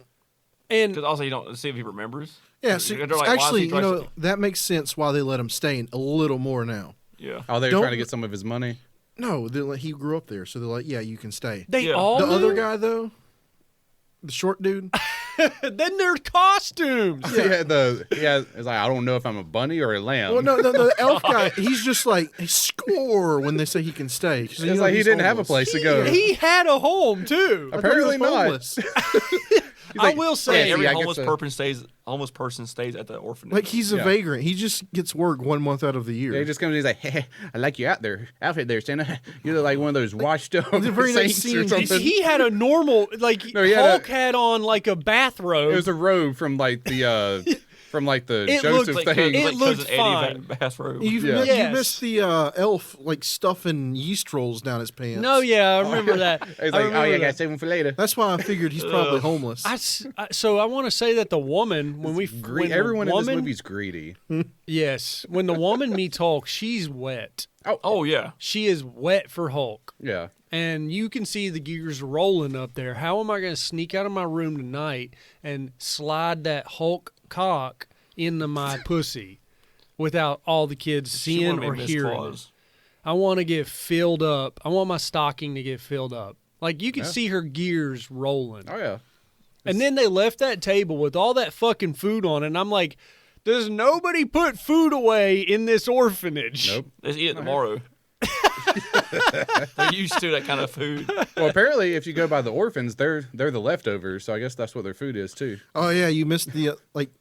And Because also you don't see if he remembers. Yeah, so They're like, why is he actually, you dressed- know, that makes sense why they let him stay a little more now. Yeah. Oh, they were Don't- trying to get some of his money. No, they're like, he grew up there, so they're like, yeah, you can stay. they Yeah. all The knew? other guy, though, the short dude, Then their costumes. It's like, I don't know if I'm a bunny or a lamb. well, no, the elf guy, he's just like, score when they say he can stay. 'Cause, you It's know, like he he's didn't have a homeless. place to go. He had a home too. I thought he was Apparently not. homeless. I will say, Every I guess homeless so. person stays at the orphanage. Like, he's a Yeah. vagrant. He just gets work 1 month out of the year. Yeah, he just comes and he's like, hey, I like you outfit there, Santa. You look like one of those washed up The very next saints or scene, something. he had a normal No, he had Hulk had on like a bathrobe. It was a robe from like the from like the It Joseph looked thing. it like looked Cousin fine. Eddie bathrobe. You Yes. missed the elf like stuffing yeast rolls down his pants. No, yeah, I remember that. He's I like, oh, remember yeah, I got that. saving for later. That's why I figured he's probably homeless. So I want to say that the woman when Everyone the in woman, this movie's greedy. yes, when the woman meets Hulk, she's wet. Oh yeah. She is wet for Hulk. Yeah. And you can see the gears rolling up there. How am I going to sneak out of my room tonight and slide that Hulk cock into my pussy without all the kids She seeing wanted me or to miss hearing it? Claus. I want to get filled up. I want my stocking to get filled up. Like you can Yeah. see her gears rolling. Oh, yeah. And then they left that table with all that fucking food on it. And I'm like, does nobody put food away in this orphanage? Nope. Let's eat it tomorrow. They're used to that kind of food. Well, apparently, if you go by the orphans, they're the leftovers. So I guess that's what their food is too. Oh yeah, you missed the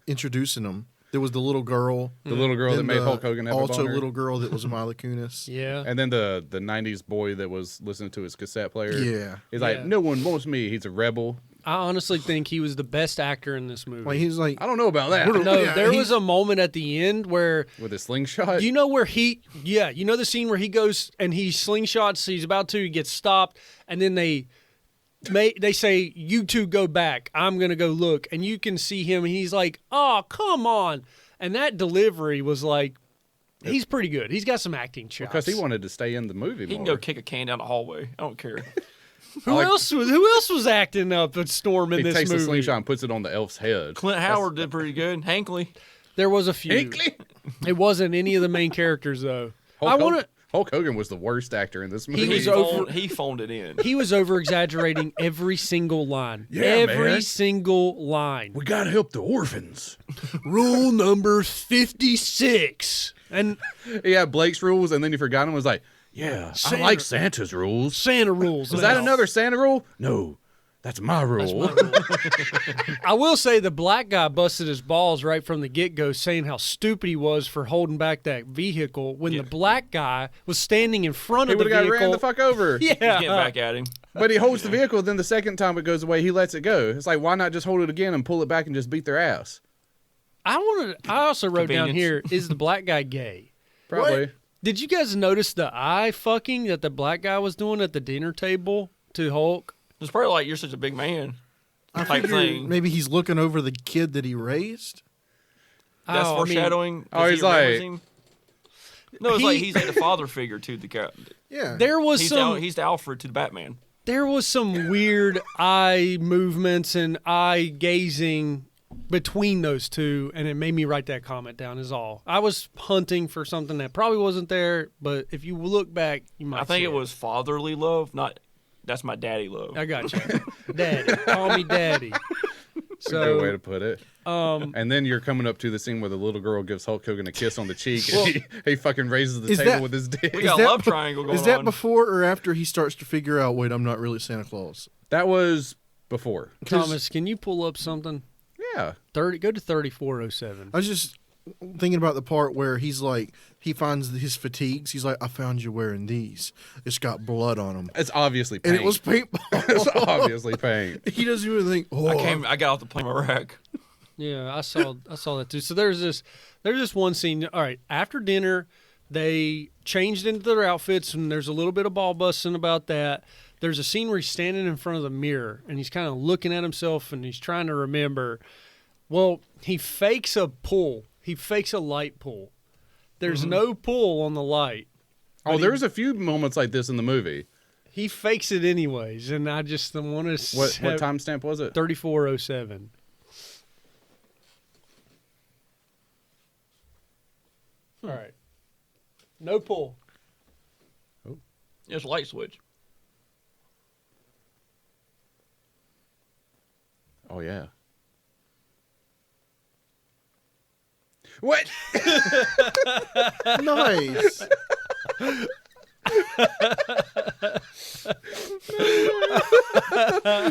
introducing them. There was the little girl, The little girl that then made the Hulk Hogan have a also boner. little girl that was Mila Kunis. Yeah. And then the '90s boy that was listening to his cassette player. Yeah. He's Yeah. like, no one wants me. He's a rebel. I honestly think he was the best actor in this movie. Like he's like, I don't know about that. No, Yeah, there he- was a moment at the end where With a slingshot. you know where you know the scene where he goes and he slingshots, he's about to, he gets stopped, and then they say, you two go back, I'm gonna go look, and you can see him, and he's like, oh, come on. And that delivery was like, he's pretty good. He's got some acting chops. because he wanted to stay in the movie He more. can go kick a can down the hallway. I don't care. Who else was acting up a storm in He this takes the movie? slingshot and puts it on the elf's head. Clint Howard did pretty good. Hankley. There was a few. It wasn't any of the main characters though. Hulk Hogan was the worst actor in this movie. He phoned it in. He was over exaggerating every single line. Yeah, every man. single line. We gotta help the orphans. Rule number 56. And Yeah, Blake's rules, and then he forgot him. Was like, yeah, Santa- I like Santa's rules. Santa rules. Is that another Santa rule? No, that's my rule. I will say the black guy busted his balls right from the get-go saying how stupid he was for holding back that vehicle when the black guy was standing in front He of the would have got vehicle. ran the fuck over. Yeah. He's getting back at him. But he holds the vehicle, then the second time it goes away, he lets it go. It's like, why not just hold it again and pull it back and just beat their ass? I also wrote down here, Convenience. is the black guy gay? Probably. Did you guys notice the eye fucking that the black guy was doing at the dinner table to Hulk? It's probably like, you're such a big man. I type figure thing. maybe he's looking over the kid that he raised. That's Oh, I mean, foreshadowing. Oh, Does he's he remembers like- him? No, it's like he's like the father figure to the cat. Yeah, there was He's some the Alfred to the Batman. there was some weird eye movements and eye gazing between those two, and it made me write that comment down. Is all. I was hunting for something that probably wasn't there, but if you look back, you might. I think see it was fatherly love, not that's my daddy love. I got you, Daddy. Call me Daddy. Good way to So, put it. And then you're coming up to the scene where the little girl gives Hulk Hogan a kiss on the cheek, and he fucking raises the Is table that- with his dick. We got a love triangle going Is that on. before or after he starts to figure out? Wait, I'm not really Santa Claus. That was before. Thomas, can you pull up something? Yeah. Go to 3407. I was just thinking about the part where he's like, he finds his fatigues. He's like, I found you wearing these. It's got blood on them. It's obviously paint. And it was paintball. It's obviously paint. He doesn't even think, oh, I got off the plane rack. Yeah, I saw that too. So there's this one scene. All right, after dinner, they changed into their outfits, and there's a little bit of ball busting about that. There's a scene where he's standing in front of the mirror, and he's kind of looking at himself, and he's trying to remember. Well, he fakes a pull. He fakes a light pull. There's no pull on the light. Oh, there's a few moments like this in the movie. He fakes it anyways, and I just want to. What timestamp was it? 3407. All right. No pull. It's a light switch. Oh yeah. What? nice.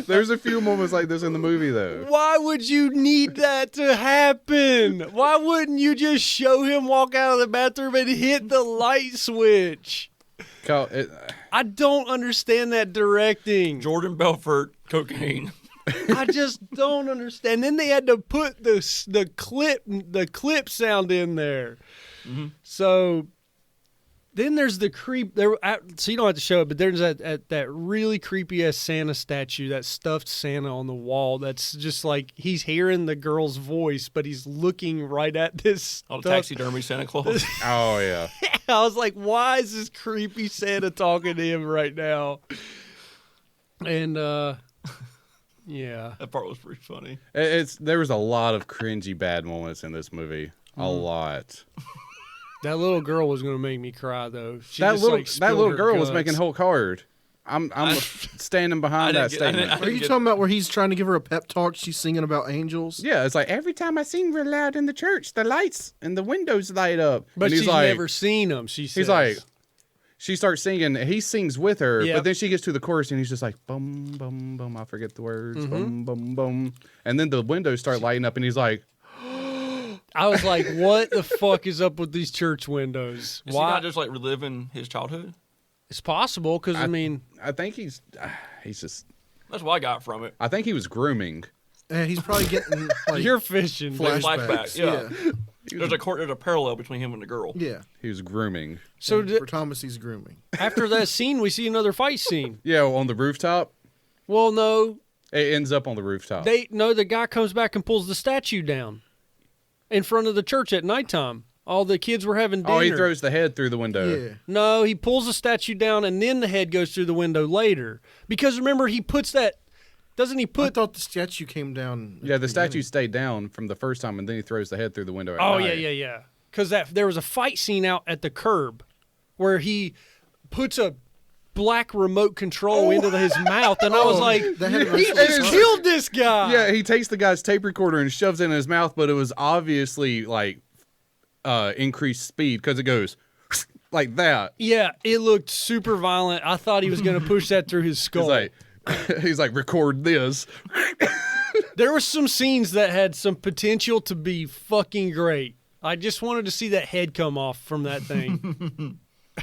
There's a few moments like this in the movie though. Why would you need that to happen? Why wouldn't you just show him walk out of the bathroom and hit the light switch? Kyle, I don't understand that directing. Jordan Belfort, cocaine. I just don't understand. Then they had to put the clip sound in there. Mm-hmm. So then there's the creep. So you don't have to show it, but there's that really creepy ass Santa statue, that stuffed Santa on the wall. That's just like he's hearing the girl's voice, but he's looking right at this. Oh, the taxidermy Santa Claus. Oh yeah. I was like, why is this creepy Santa talking to him right now? And yeah, That part was pretty funny. There was a lot of cringy bad moments in this movie. A lot. that little girl was gonna make me cry though. She That just, little like, spilled little her girl was guts. making Hulk hard. I'm standing behind that statement. Are you talking about where he's trying to give her a pep talk? She's singing about angels. Yeah, it's like every time I sing real loud in the church, the lights and the windows light up. But and he's she's like, never seen him. She says. he's like, she starts singing. He sings with her, Yep. but then she gets to the chorus and he's just like, bum bum bum. I forget the words. Bum bum bum. And then the windows start lighting up, and he's like, I was like, what the fuck is up with these church windows? Is he Why? not just like reliving his childhood? It's possible because I mean, I think he's just. That's what I got from it. I think he was grooming. And he's probably getting like you're fishing. dude. flashbacks. yeah. There's a parallel between him and the girl. Yeah. He was grooming. So And for Thomas, he's grooming. after that scene, we see another fight scene. Yeah, on the rooftop. Well, no, It ends up on the rooftop. the guy comes back and pulls the statue down in front of the church at nighttime. All the kids were having dinner. Oh, he throws the head through the window. Yeah. No, he pulls the statue down and then the head goes through the window later. Because remember, he puts that. Doesn't he I put? thought the statue came down. Yeah, the statue beginning. stayed down from the first time, and then he throws the head through the window. At Oh night. yeah. Because there was a fight scene out at the curb where he puts a black remote control into his mouth, and I was like, that had a he nice just little killed this guy. Yeah, he takes the guy's tape recorder and shoves it in his mouth, but it was obviously like increased speed because it goes like that. Yeah, it looked super violent. I thought he was going to push that through his skull. He's like, record this. There were some scenes that had some potential to be fucking great. I just wanted to see that head come off from that thing.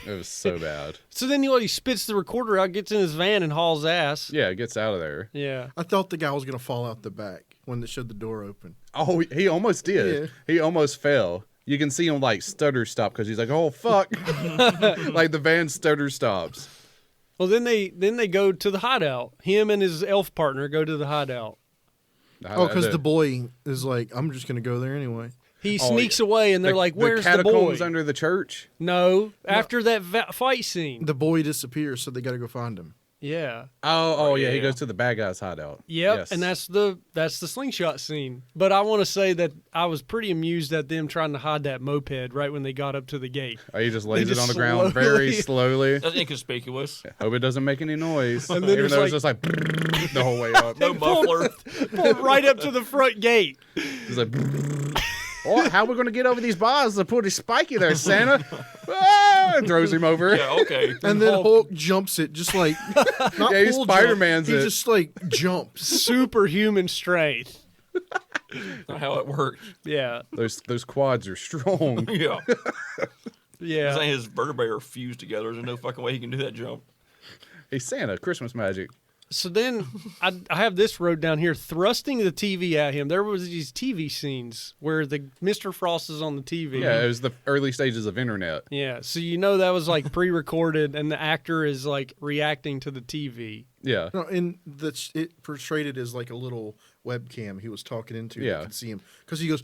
It was so bad. So then he spits the recorder out, gets in his van, and hauls ass. Yeah, it gets out of there. Yeah. I thought the guy was gonna fall out the back when they showed the door open. Oh, he almost did. Yeah. He almost fell. You can see him like stutter stop because he's like, oh fuck, like the van stutter stops. Well, then they go to the hideout. Him and his elf partner go to the hideout. Oh, because the boy is like, I'm just gonna go there anyway. He sneaks away, and they're like, "Where's the boy?" catacombs under the church? No, after that fight scene. The boy disappears, so they got to go find him. Yeah. Oh yeah, he yeah. goes to the bad guy's hideout. Yep. Yes. And that's the slingshot scene. But I want to say that I was pretty amused at them trying to hide that moped right when they got up to the gate. Oh, he just lays They it on just the ground very slowly- slowly. That's inconspicuous. Hope it doesn't make any noise. And then Even there's though it's just like the whole way up. No muffler. Pulled right up to the front gate. It's like, oh, how are we going to get over these bars? They're pretty spiky there, Santa. Ah, and throws him over. Yeah, okay. And then Hulk jumps it, just like not Yeah, he full Spider-Mans jump, it. He just like jumps. Superhuman strength. Not how it works. Yeah. Those quads are strong. Yeah. Yeah. Saying his vertebrae are fused together. There's no fucking way he can do that jump. Hey, Santa, Christmas magic. So then I have this wrote down here, thrusting the TV at him. There was these TV scenes where the Mr. Frost is on the TV. Yeah, it was the early stages of internet. Yeah. So that was like pre-recorded, and the actor is like reacting to the TV. Yeah. No, and it portrayed it as like a little webcam he was talking into. Yeah. You could see him because he goes,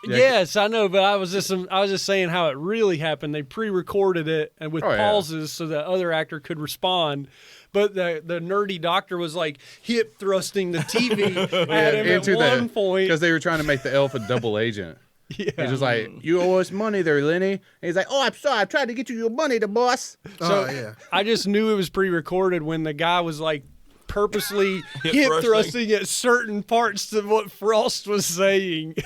Yeah. Yes, I know, but I was just saying how it really happened. They pre-recorded it and with Oh, yeah. pauses so the other actor could respond. But the nerdy doctor was like hip thrusting the TV at him at one point. Because they were trying to make the elf a double agent. Yeah. He's just like, you owe us money there, Lenny. And he's like, oh, I'm sorry. I tried to get you your money, the boss. oh yeah. I just knew it was pre-recorded when the guy was like purposely Hip hip thrusting. thrusting at certain parts of what Frost was saying.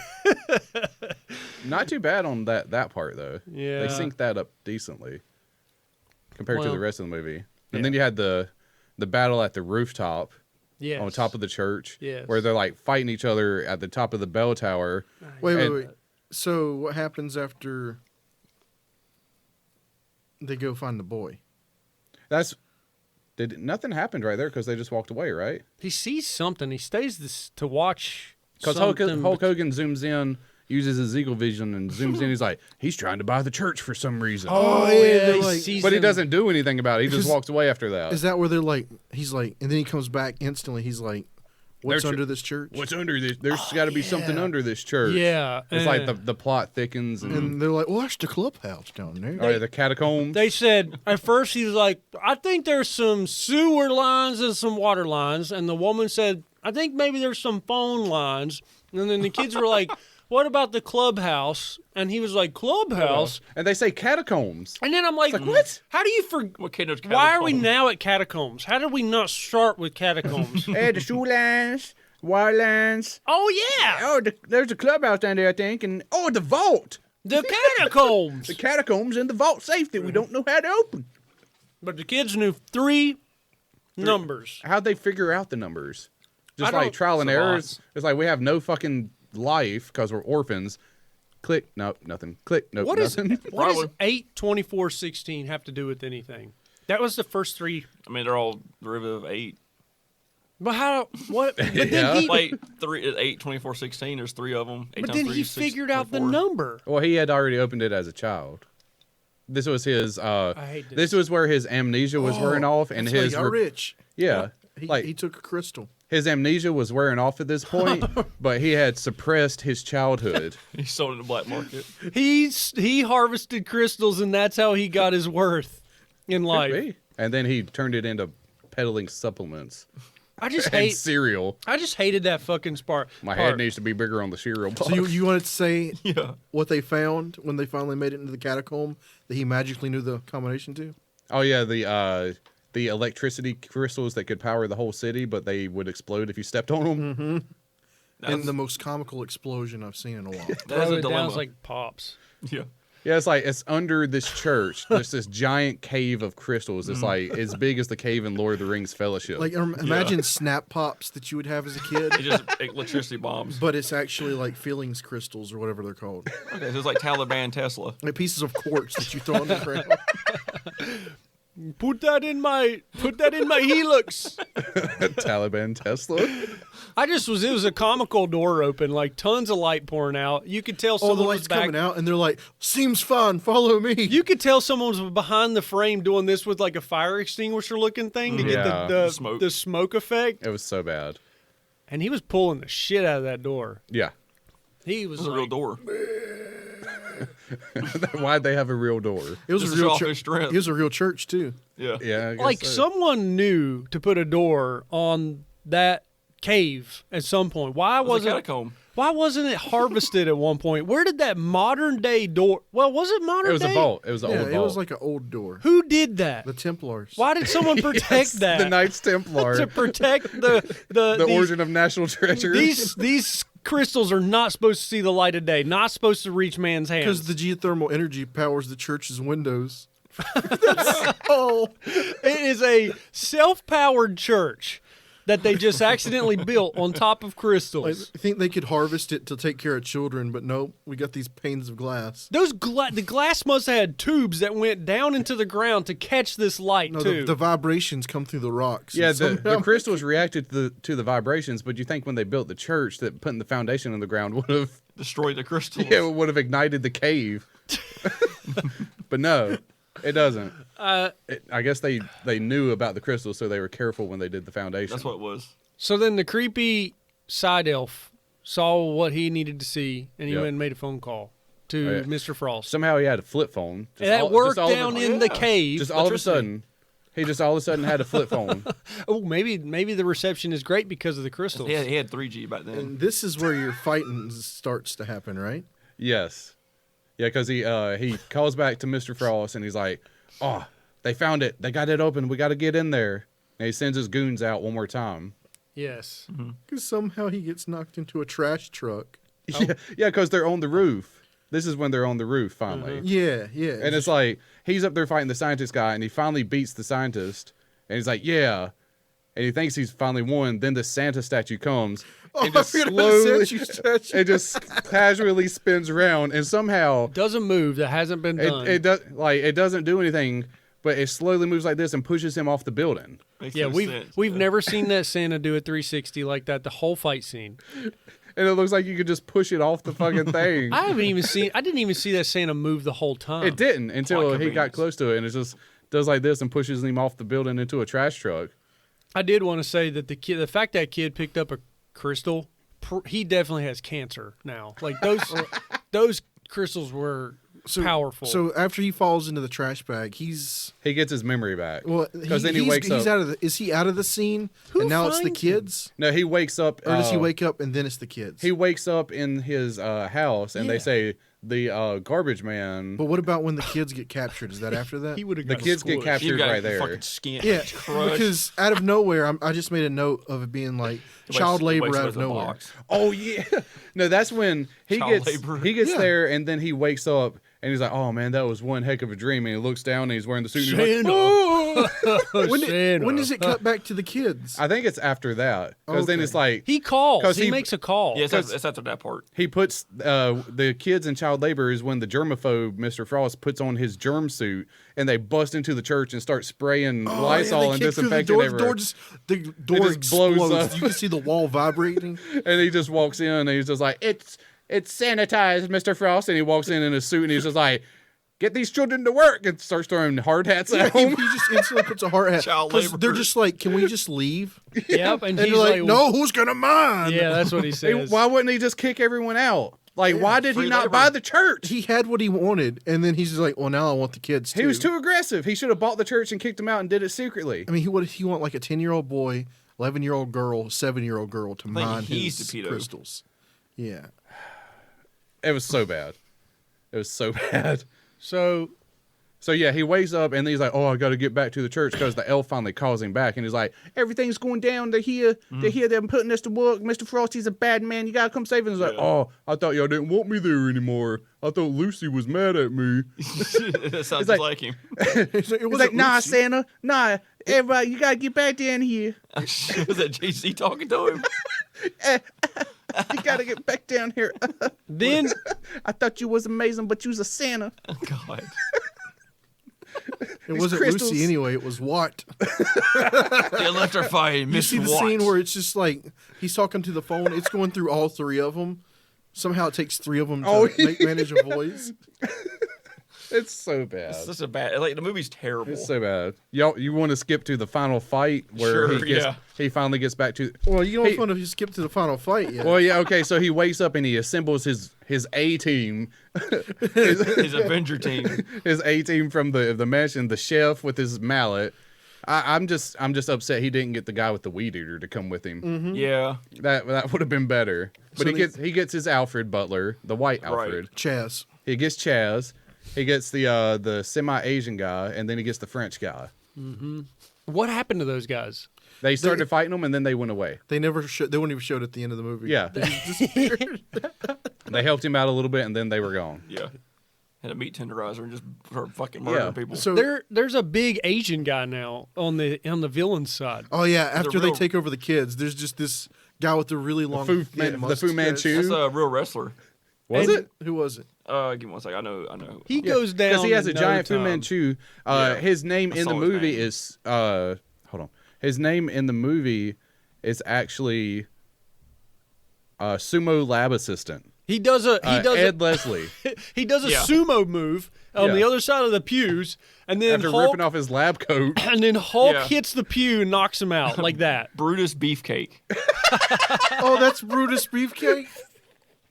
Not too bad on that part, though. Yeah. They synced that up decently compared to Well, the rest of the movie. And yeah. then you had the battle at the rooftop Yes. on top of the church Yes. where they're like fighting each other at the top of the bell tower. Wait. And- So what happens after they go find the boy? That's Nothing happened right there because they just walked away, right? He sees something. He stays to watch. Because Hulk Hogan zooms in, uses his eagle vision, and zooms in. He's like, he's trying to buy the church for some reason. Oh, yeah, he like- sees but he them. doesn't do anything about it. He just walks away after that. Is that where they're like? He's like, and then he comes back instantly. He's like, "What's Their under this church?" What's under this? There's got to be something under this church. Yeah, It's like the plot thickens and And they're like, "Well, that's the clubhouse down there." or the catacombs. They said at first he was like, I think there's some sewer lines and some water lines, and the woman said, I think maybe there's some phone lines, and then the kids were like, what about the clubhouse? And he was like, clubhouse? and they say catacombs. And then I'm like, what? How do you forget? What kind of Why are we catacomb? now at catacombs? How did we not start with catacombs? Hey, the sewer lines, water lines. Oh yeah, Oh, there's a clubhouse down there, I think, and the vault. the catacombs. The catacombs and the vault safe that we don't know how to open. But the kids knew three numbers. How'd they figure out the numbers? Just I like don't- trial and Savants. errors. It's like we have no fucking life because we're orphans. Click, nope, nothing. Click, nope, What is nothing. what does Probably. 8-24-16 have to do with anything? That was the first three. I mean, they're all derivative of 8. But how? What? But Yeah. then he. Like 8, 24, 16. There's 3 of them. 8 But times then 3 he is 6, figured out the 24. number. Well, he had already opened it as a child. This was his. hate This this. was where his amnesia was wearing off, and That's why he his got rich. yeah, He, like he took a crystal. his amnesia was wearing off at this point, but he had suppressed his childhood. He sold it in the black market. He harvested crystals, and that's how he got his worth in Could life. be. And then he turned it into peddling supplements I just and hate. cereal. I just hated that fucking part. My head needs to be bigger on the cereal box. So you wanted to say Yeah. what they found when they finally made it into the catacomb that he magically knew the combination to? Oh yeah, the electricity crystals that could power the whole city, but they would explode if you stepped on them. And the most comical explosion I've seen in a while. That is Throw a it down, dilemma. it's like pops. Yeah. Yeah, it's like it's under this church. There's this giant cave of crystals. It's like as big as the cave in Lord of the Rings Fellowship. Like imagine snap pops that you would have as a kid, It's just electricity bombs. but it's actually like feelings crystals or whatever they're called. Okay, so it's like Taliban Tesla. Like pieces of quartz that you throw on the ground. Put that in my helix. Taliban Tesla. It was a comical door open, like tons of light pouring out. You could tell All the someone lights was back. coming out, and they're like, "Seems fun. Follow me." You could tell someone was behind the frame doing this with like a fire extinguisher looking thing to Yeah. get the smoke effect. It was so bad. And he was pulling the shit out of that door. Yeah. He was It's a like, real door. Why'd they have a real door? It was Just a to show real off church. his strength. It was a real church too. Yeah. Yeah, I guess like so. someone knew to put a door on that cave at some point. Why It was a wasn't catacomb. Why wasn't it harvested at one point? Where did that modern day door? Well, was it modern It was day? a vault. It was an Yeah, old it vault. was like an old door. Who did that? The Templars. Why did someone protect Yes, that? The Knights Templar. To protect the the these, origin of national treasure. these crystals are not supposed to see the light of day. Not supposed to reach man's hands. Because the geothermal energy powers the church's windows. Oh, It is a self-powered church that they just accidentally built on top of I crystals. think they could harvest it to take care of children, but nope, we got these panes of glass. The glass must have had tubes that went down into the ground to catch this light No, too. the vibrations come through the rocks. yeah, and the somehow- crystals reacted to the vibrations, but you think when they built the church that putting the foundation in the ground would have Destroy the crystals. would have ignited the cave. But no, it doesn't. I guess they knew about the crystals, so they were careful when they did the foundation. That's what it was. So then the creepy side elf saw what he needed to see, and he Yep. went and made a phone call to Oh, yeah. Mr. Frost. Somehow he had a flip phone. And that worked all of down a- in the cave. Just all of a Electricity. sudden, he just all of a sudden had a flip phone. Oh, maybe the reception is great because of the crystals. He had 3G back then. And this is where your fighting starts to happen, right? Yes. Yeah, because he calls back to Mr. Frost and he's like, "Oh, they found it. They got it open. We got to get in there." And he sends his goons out one more time. Yes. Because somehow he gets knocked into a trash truck. Yeah, because they're on the roof. This is when they're on the roof finally. Yeah, yeah. And it's like he's up there fighting the scientist guy, and he finally beats the scientist. And he's like, "Yeah," and he thinks he's finally won. Then the Santa statue comes and just I forgot about the slowly, statue. it just casually spins around, and somehow Doesn't move. That hasn't been done. it doesn't do anything. but it slowly moves like this and pushes him off the building. Makes Yeah, no we've sense. never seen that Santa do a 360 like that. The whole fight scene. And it looks like you could just push it off the fucking thing. I didn't even see that Santa move the whole time. It didn't until Quite he got convenient. close to it, and it just does like this and pushes him off the building into a trash truck. I did want to say that the fact that kid picked up a crystal, he definitely has cancer now. Like those crystals were powerful. So after he falls into the trash bag, he He gets his memory back. well, because then he wakes up. out of the. Is he out of the scene? Who and now it's the finds him? kids, No, he wakes up. or does he wake up and then it's the kids? He wakes up in his house, and Yeah. they say the garbage man. But what about when the kids get captured? Is that after that? he would have The kids get captured You got right there. fucking skin. Yeah, crushed. because out of nowhere, I just made a note of it being like child Wakes- labor wakes out up of in a nowhere. box. Oh yeah, no, that's when he Child gets labor. Yeah. there, and then he wakes up, and he's like, "Oh man, that was one heck of a dream." And he looks down, and he's wearing the suit. And he's like, Santa. "Oh!" When does it cut back to the kids? I think it's after that, because then Okay. it's like He calls. 'Cause He he- makes a call. Yeah, it's after that part. he puts the kids in child labor is when the germaphobe Mr. Frost puts on his germ suit, and they bust into the church and start spraying Lysol they and kick through disinfecting everywhere. The door just blows explodes. up. You can see the wall vibrating. And he just walks in, and he's just like, "It's sanitized, Mr. Frost." And he walks in his suit, and he's just like, "Get these children to work," and starts throwing hard hats at he them. just instantly puts a heart hat. Child 'Cause labor. They're just like, can we just leave? Yep. And And he's they're like, like, no, who's gonna mind? Yeah, that's what he Hey, says. why wouldn't he just kick everyone out? Like, why did he free not labor. buy the church? He had what he wanted, and then he's just like, well, now I want the kids too. He was too aggressive. He should have bought the church and kicked them out and did it secretly. I mean, he want like a 10-year-old boy, 11-year-old girl, 7-year-old girl to mine he's his the pedo. crystals. Yeah. It was so bad. It was so bad. So So yeah, he wakes up and he's like, "Oh, I got to get back to the church," because the elf finally calls him back, and he's like, "Everything's going down. They're here. They're here. They're putting us to work. Mr. Frosty's a bad man. You gotta come save him." He's like, Yeah. "Oh, I thought y'all didn't want me there anymore. I thought Lucy was mad at me." That sounds like- just like him. It He's was like, "Nah, Santa, nah. Everybody, you gotta get back down here. Was that JC talking to him? You gotta get back down here. then I thought you was amazing, but you was a Santa." God. It wasn't crystals. Lucy anyway. It was Watt. They left her fighting. You Miss see the Watt. scene where it's just like he's talking to the phone. It's going through all three of them. Somehow it takes three of them to manage a voice. It's so bad. It's such a bad. Like the movie's terrible. It's so bad. Y'all, you want to skip to the final fight where Sure, he finally gets back to. Well, you don't Hey. want to skip to the final fight yet. Well, yeah, okay. So he wakes up and he assembles his A team, His Avenger team. his A team from the mansion, the chef with his mallet. I'm just upset he didn't get the guy with the weed eater to come with him. Yeah. That would have been better. But So he gets his Alfred Butler, the white Alfred. Chaz. He gets Chaz. He gets the semi-Asian guy, and then he gets the French guy. what happened to those guys? They started fighting them, and then they went away. They never showed. They weren't even showed at the end of the movie. Yeah. They just disappeared. They helped him out a little bit, and then they were gone. Yeah. Had a meat tenderizer and just start fucking murdering Yeah. people. So There's a big Asian guy now on the villain side. oh yeah, after they real- take over the kids, there's just this guy with the really long Fu thin Man- the mustache. Fu Manchu. That's a real wrestler. Was And- it? Who was it? Give me one second. I know. He goes down Because he has a in no giant Fu time. Manchu. Yeah. His name I in the saw his movie name. is hold on. His name in the movie is actually sumo lab assistant. He does a Ed Leslie. he does a Yeah. sumo move on Yeah. the other side of the pews, and then After Hulk ripping off his lab coat. and then Hulk Yeah. hits the pew and knocks him out like that. Brutus Beefcake. Oh, that's Brutus Beefcake.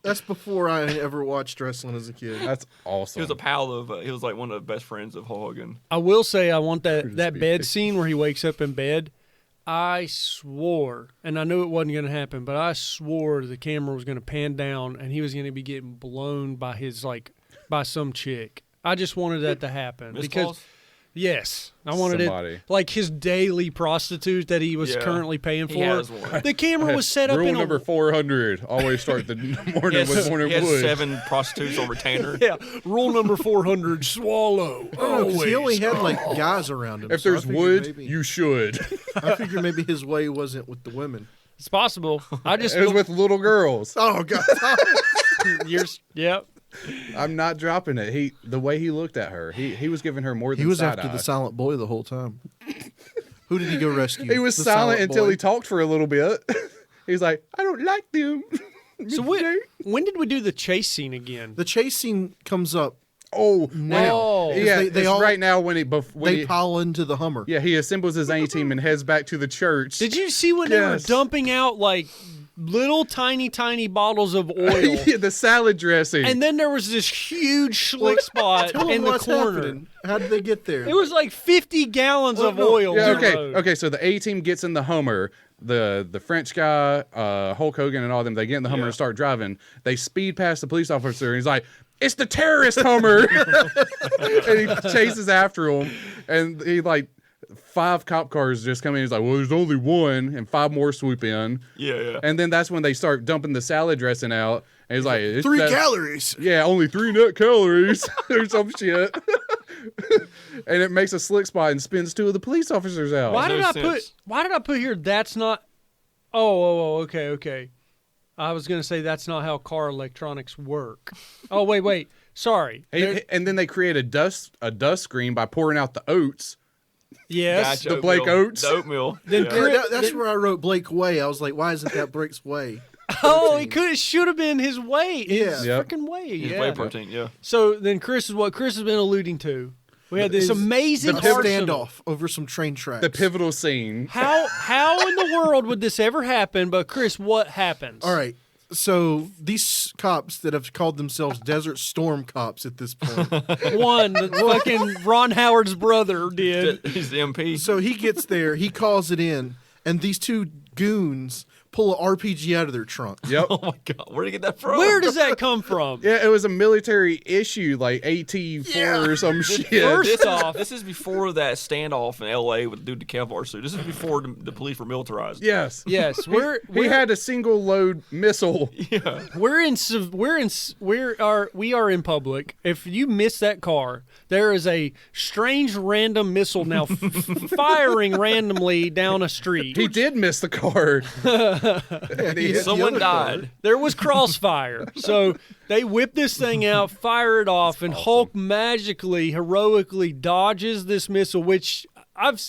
That's before I ever watched wrestling as a kid. That's awesome. He was a pal of. He was like one of the best friends of Hogan. I will say I want that Brutus bed Beefcake. scene where he wakes up in bed. I swore, and I knew it wasn't going to happen, but I swore the camera was going to pan down and he was going to be getting blown by by some chick. I just wanted that to happen Miss because Claus? yes, I wanted Somebody. it like his daily prostitute that he was Yeah. currently paying He for. has one. The camera was set up Rule in number a 400: always start the He morning has, with morning he has wood. 7 prostitutes on retainer. yeah. Rule number 400: swallow. Oh, 'cause he only Always. had like guys around him. If so I there's figured wood, maybe, you should. I figured maybe his way wasn't with the women. It's possible. I just It was feel with little girls. Oh god. years. Yep. I'm not dropping it. The way he looked at her, he was giving her more than He was side after eye. the silent boy the whole time. Who did he go rescue? He was The silent until boy? he talked for a little bit. He's like, I don't like them. So when did we do the chase scene again? The chase scene comes up. Oh, now. yeah, They it's all- right now when They pile into the Hummer. yeah, he assembles his A team and heads back to the church. Did you see when they were Yes. dumping out like little tiny bottles of oil? Yeah, the salad dressing. And then there was this huge slick spot Tell in them the what's corner. happening. How did they get there? It was like 50 gallons of oil. yeah, in the okay, road. okay. So the A team gets in the Hummer. The French guy, Hulk Hogan, and all them. They get in the Hummer and start driving. They speed past the police officer, and he's like, "It's the terrorist Hummer!" And he chases after him, and he like 5 cop cars just come in. He's like, "Well, there's only one," and 5 more swoop in. Yeah. And then that's when they start dumping the salad dressing out. And he's like, "It's 3 that- calories. Yeah, only 3 net calories or some shit." And it makes a slick spot and spins 2 of the police officers out. Why did no I sense. put here? That's not. Oh, okay. I was gonna say that's not how car electronics work. Oh, wait. Sorry. And then they create a dust screen by pouring out the oats. Yes. Gotcha, the Blake oatmeal. Oats. The oatmeal. Then Yeah. That's where I wrote Blake Way. I was like, why isn't that Blake's Way? Oh, it should have been his way. His Yep. freaking way. His Yeah. whey protein, yeah. So then Chris is what Chris has been alluding to. We had this Is amazing the arsenal. standoff over some train tracks. The pivotal scene. How in the world would this ever happen? But Chris, what happens? All right. So these cops that have called themselves Desert Storm cops at this point. One, the fucking Ron Howard's brother did. He's the MP. So he gets there, he calls it in, and these 2 goons pull an RPG out of their trunk. Yep. Oh my God, where'd he get that from? Where does that come from? Yeah, it was a military issue, like AT-4 or some shit. First off, This is before that standoff in L.A. with the dude in the Kevlar suit. This is before the police were militarized. Yes. yes, He had a single load missile. we are in public. If you miss that car, there is a strange random missile now firing randomly down a street. He did miss the car. And he hit- Someone died. There was crossfire. So they whip this thing out, fire it off, and Hulk magically, heroically dodges this missile, which I've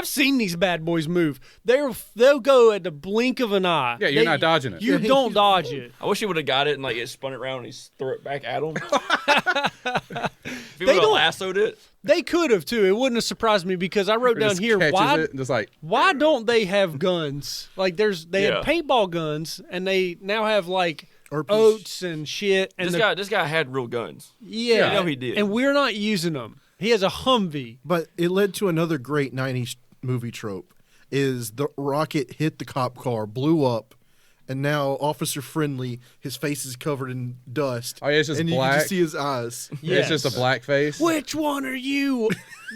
seen these bad boys move. They'll go at the blink of an eye. Yeah, you're not dodging it. You don't dodge it. I wish he would have got it and like it spun it around and he threw it back at him. If he They would have don't- lassoed it. They could have too. It wouldn't have surprised me because I wrote Or down just here catches why it and just like, why don't they have guns? Like they Yeah. had paintball guns and they now have like RPG. oats and shit. And This guy had real guns. yeah, I know he did. And we're not using them. He has a Humvee. But it led to another great 90s movie trope is the rocket hit the cop car, blew up, and now Officer Friendly, his face is covered in dust. Oh, yeah, it's just and you can black. just see his eyes. it's just a black face. Which one are you?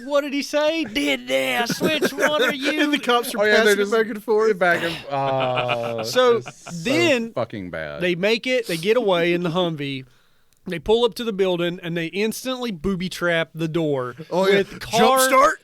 What did he say? Did this? Which one are you? And the cops are Oh, yeah, passing they're it just back and forth. Back and, So it's then fucking bad. They make it. They get away in the Humvee. They pull up to the building and they instantly booby trap the door Oh, yeah. with car. Jump start?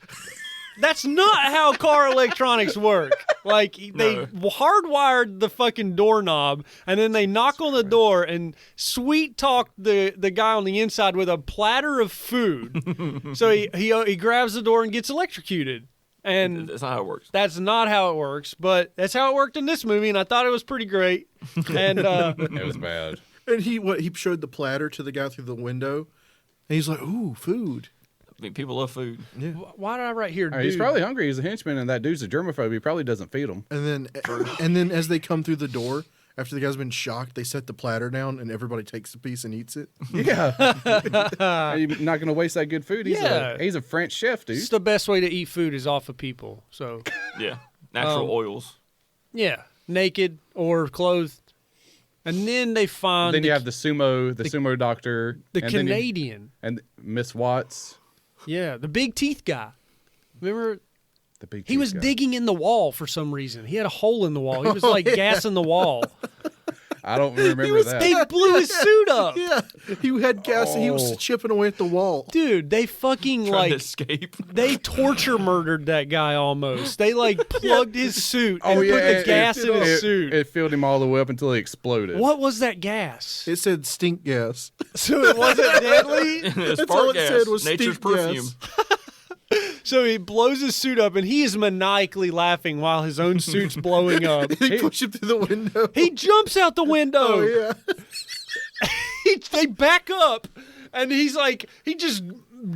That's not how car electronics work. Like they hardwired the fucking doorknob and then they knock on the door and sweet talk the guy on the inside with a platter of food. So he grabs the door and gets electrocuted. And That's not how it works. that's not how it works, but that's how it worked in this movie, and I thought it was pretty great. And It was bad. And he showed the platter to the guy through the window. And he's like, ooh, food. I mean, people love food. why did I write here? He's dude? probably hungry. He's a henchman, and that dude's a germaphobe. He probably doesn't feed him. And then as they come through the door, after the guy's been shocked, they set the platter down and everybody takes a piece and eats it. Yeah. You're not going to waste that good food. Yeah. He's a French chef, dude. It's the best way to eat food is off of people. So Yeah. Natural oils. yeah, naked or clothed, and then they find Then you have the sumo doctor. the and then Canadian. and Miss Watts. Yeah, the big teeth guy. Remember, The big he was guy. digging in the wall for some reason. He had a hole in the wall. He was like gassing the wall. I don't remember that. They blew his suit up. Yeah, he had gas and he was Oh. chipping away at the wall. Dude, they fucking Trying to like escape. they torture murdered that guy almost. They like plugged his suit and Oh, yeah, put the it- gas it- in his it- suit. It filled him all the way up until he exploded. What was that gas? It said stink gas. So it wasn't deadly? It's That's all fart it gas. said was Nature's stink gas. perfume. So he blows his suit up and he is maniacally laughing while his own suit's blowing up. He pushed him through the window. He jumps out the window. Oh yeah. They back up and he's like, he just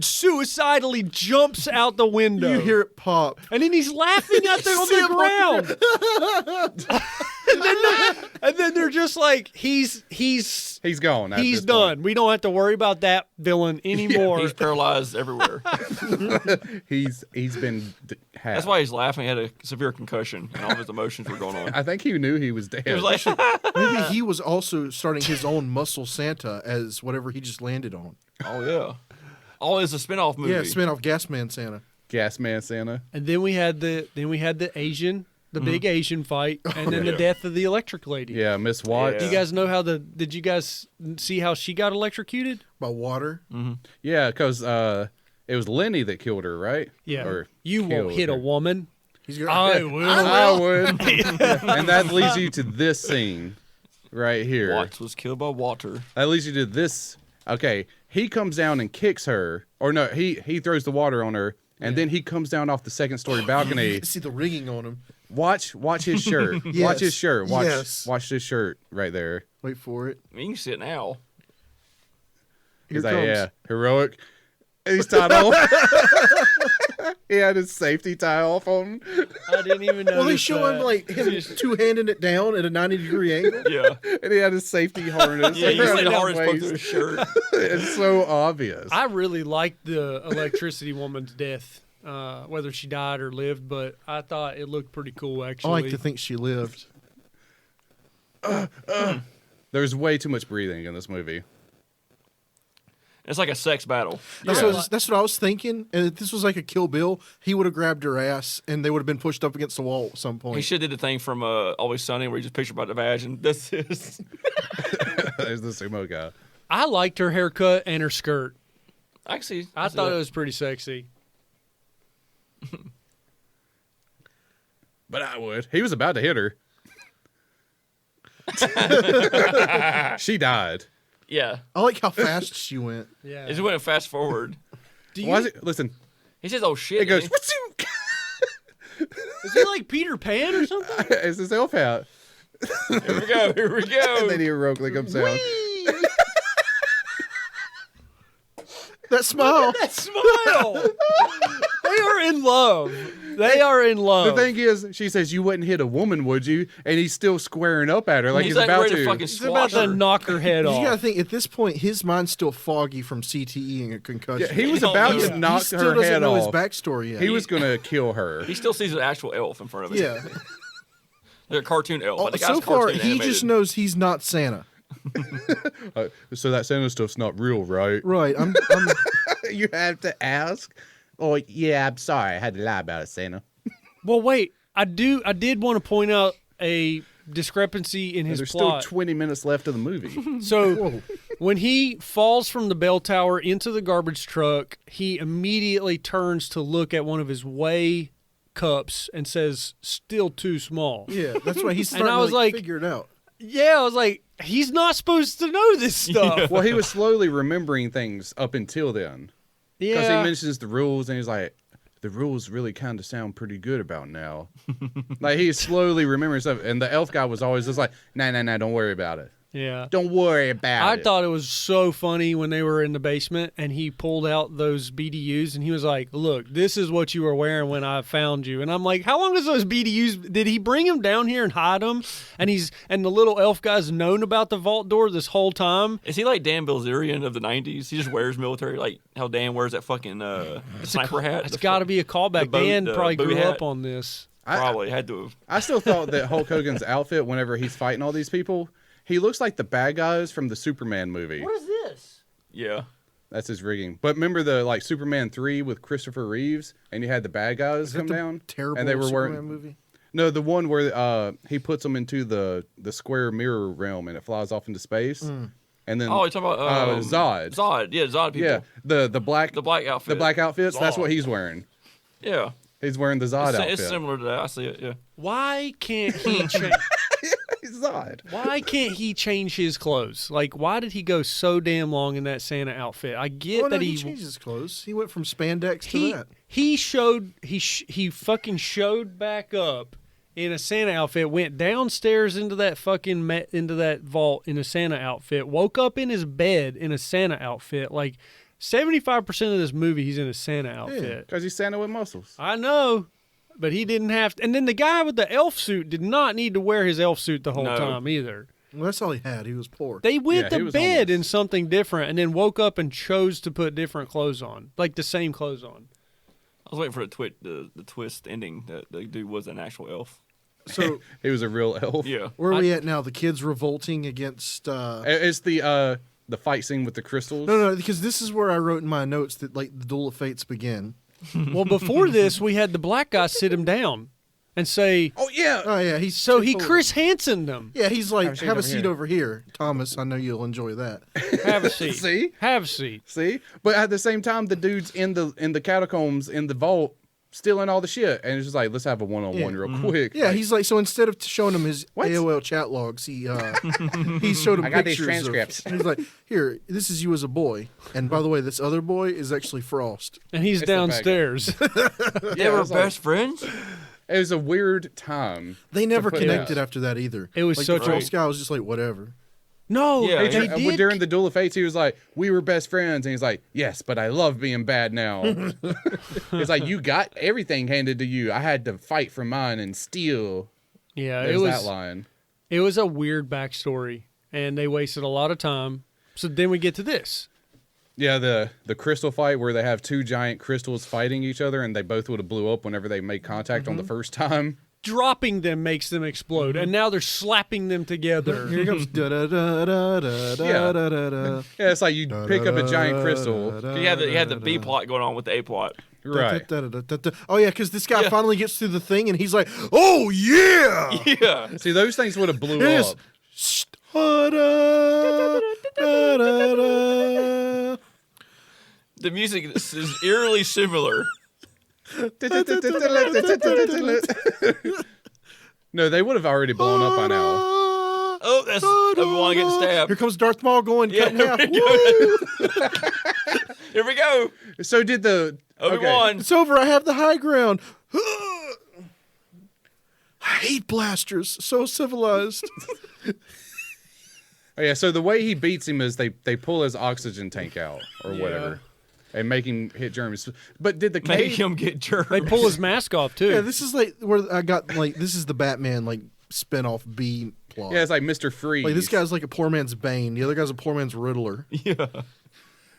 suicidally jumps out the window. You hear it pop. And then he's laughing out there on See the him on ground. and then they're just like, he's gone. at he's this done. point. We don't have to worry about that villain anymore. He's paralyzed everywhere. He's been half. That's why he's laughing. He had a severe concussion, and all of his emotions were going on. I think he knew he was dead. He was like, Maybe he was also starting his own Muscle Santa as whatever he just landed on. "Oh yeah, oh, it's a spin-off movie." Yeah, spin off Gas Man Santa. Gas Man Santa. And then we had the Asian, the big Asian fight, and then the Yeah. death of the electric lady. Yeah, Miss Watts. Do you guys know how did you guys see how she got electrocuted? By water. Yeah, because it was Lenny that killed her, right? Yeah. Or You won't killed hit her. a woman. He's gonna, I will. I would. And that leads you to this scene right here. Watts was killed by water. That leads you to this. Okay, he comes down and kicks her, or no, he throws the water on her, and then he comes down off the second story balcony. see the ringing on him. Watch his shirt. Yes. Watch his shirt. Yes. Watch his shirt right there. Wait for it. I mean, you can see it now. Here He's it like, comes. yeah, heroic. And he's tied off. He had his safety tie off on him. I didn't even know. Well, they show him like him two-handing it down at a 90-degree angle. Yeah, And he had his safety harness. yeah. You around see the his hardest part waist. through his shirt. It's so obvious. I really liked the electricity woman's death, whether she died or lived, but I thought it looked pretty cool I actually. like to think she lived. There's way too much breathing in this movie. It's like a sex battle. That's, Yeah. that's what I was thinking. And if this was like a Kill Bill, he would have grabbed her ass and they would have been pushed up against the wall at some point. He should have did the thing from Always Sunny where he just pictured about the vag and this is. There's the sumo guy. I liked her haircut and her skirt. I can see. I see thought that. it was pretty sexy. But I would. He was about to hit her. She died. Yeah, I like how fast she went. Yeah. it just went fast forward. Do Why you, is it? Listen, He says, "Oh shit!" it goes. doesn't is he like Peter Pan or something? It's his elf hat. he? Here we go. Here we go. And then he heroically comes down. That smile. That smile. They are in love. They are in love. The thing is, she says, "You wouldn't hit a woman, would you?" And he's still squaring up at her like he's like about ready to. to fucking He's about squash to her. knock her head You off. gotta think at this point his mind's still foggy from CTE and a concussion. Yeah, he was don't about know. to He knock he still her doesn't head know off. his backstory yet. He was gonna kill her. He still sees an actual elf in front of him. yeah. Like a cartoon elf. Like the guy's So far, cartoon he animated. just knows he's not Santa. So that Santa stuff's not real, right? Right. I'm You have to ask. Oh yeah, I'm sorry. I had to lie about it, Santa. Well, wait. I did want to point out a discrepancy in his There's plot. still 20 minutes left of the movie. So when he falls from the bell tower into the garbage truck, he immediately turns to look at one of his whey cups and says, "Still too small." yeah. That's why he's And starting I was to like- figure it out. Yeah, I was like, he's not supposed to know this stuff. Well, he was slowly remembering things up until then. Because he Yeah. mentions the rules and he's like, the rules really kind of sound pretty good about now. Like he's slowly remembering stuff. And the elf guy was always just like, nah, don't worry about it. Yeah. Don't worry about I it. thought it was so funny when they were in the basement and he pulled out those BDUs and he was like, "Look, this is what you were wearing when I found you." And I'm like, "How long is those BDUs? Did he bring them down here and hide them?" And the little elf guy's known about the vault door this whole time. Is he like Dan Bilzerian of the '90s? He just wears military, like how Dan wears that fucking sniper hat. It's got to be a callback. Dan probably grew up on this. Probably had to have. I still thought that Hulk Hogan's outfit, whenever he's fighting all these people, he looks like the bad guys from the Superman movie. What is this? Yeah. That's his rigging. But remember the like Superman 3 with Christopher Reeves, and you had the bad guys Is that come the down, terrible and they were Superman wearing. movie? No, the one where he puts them into the square mirror realm and it flies off into space. And then Oh, you're talking about Zod. Zod, yeah, Zod people. Yeah, the black outfit. The black outfits. That's what Zod. he's wearing. Yeah, He's wearing the Zod outfit. it's similar to that. I see it. Yeah. Why can't he change? He's Zod. Why can't he change his clothes? Like, why did he go so damn long in that Santa outfit? I get that he changed his clothes. He went from spandex to that. He fucking showed back up in a Santa outfit, went downstairs into that fucking into that vault in a Santa outfit, woke up in his bed in a Santa outfit. Like 75% of this movie, he's in a Santa outfit. Because he's Santa with muscles. I know, but he didn't have to. And then the guy with the elf suit did not need to wear his elf suit the whole time either. Well, that's all he had. He was poor. They went he to was bed homeless. in something different and then woke up and chose to put different clothes on, like the same clothes on. I was waiting for the twist ending that the dude was an actual elf. So He was a real elf. Yeah. where are we at now? The kids revolting against. It's the fight scene with the crystals. No, because this is where I wrote in my notes that like the Duel of Fates begin. Well, before this, we had the black guy sit him down and say, Oh yeah. Oh yeah, he's so he full of- Chris Hansen'd them. Yeah, he's like, Have a seat have a over seat here." over here, Thomas. I know you'll enjoy that. Have a seat. See? Have a seat. See, but at the same time, the dude's in the catacombs in the vault stealing all the shit, and it's just like, let's have a one-on-one Yeah. real quick. Yeah, he's like, so instead of showing him his What? AOL chat logs, he showed him I got these pictures transcripts. Of, he's like, here, this is you as a boy, and by the way, this other boy is actually Frost. And he's It's the bad guy. downstairs. They were it's like- best friends. It was a weird time. They never put- connected Yeah. after that either. It was like, such the a- Frost guy was just like, whatever. No, Yeah, they yeah. did. During the Duel of Fates, he was like, "We were best friends," and he's like, "Yes, but I love being bad now." It's like, you got everything handed to you. I had to fight for mine and steal. Yeah, There's it was. that line. It was a weird backstory, and they wasted a lot of time. So then we get to this. Yeah, the crystal fight where they have two giant crystals fighting each other, and they both would have blew up whenever they made contact on the first time. Dropping them makes them explode, and now they're slapping them together. Here comes da da da da da da da da da. Yeah, it's like you pick up a giant crystal, You had the B plot going on with the A plot. right? Oh yeah, because this guy Yeah. finally gets through the thing, and he's like, "Oh yeah!" Yeah. See, those things would have blew It is. up. The music is eerily similar. No, they would have already blown up by now. Oh, that's Obi-Wan getting stabbed. Here comes Darth Maul going Yeah, cut in half. here we Woo! Here we go. So did the Obi-Wan. It's over. I have the high ground. I hate blasters. So civilized. Oh, yeah, so the way he beats him is they pull his oxygen tank out or whatever, and make him hit germs. But did the Make cave? him get germs. They pull his mask off too. Yeah, this is like where I got like this is the Batman like spin-off B plot. Yeah, it's like Mr. Freeze. Like this guy's like a poor man's Bane. The other guy's a poor man's Riddler. Yeah.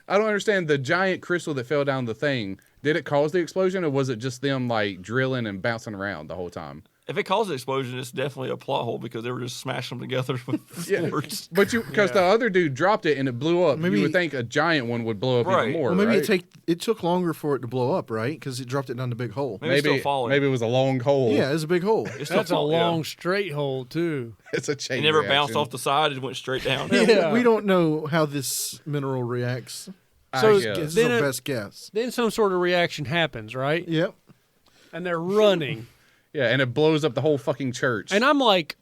I don't understand the giant crystal that fell down the thing. Did it cause the explosion, or was it just them like drilling and bouncing around the whole time? If it caused an explosion, it's definitely a plot hole because they were just smashing them together with swords. But because the other dude dropped it and it blew up, Maybe- you would think a giant one would blow up Right. even more. Well, maybe right? it took longer for it to blow up, right? Because it dropped it down the big hole. Maybe it's still falling. maybe it was a long hole. Yeah, it's a big hole. It's still That's a falling, yeah. long straight hole too. It's a chain. It never reaction. bounced off the side; it went straight down. Yeah. We don't know how this mineral reacts. So guess. This is then our it- best guess. Then some sort of reaction happens, right? Yep. And they're running. Yeah, and it blows up the whole fucking church. And I'm like,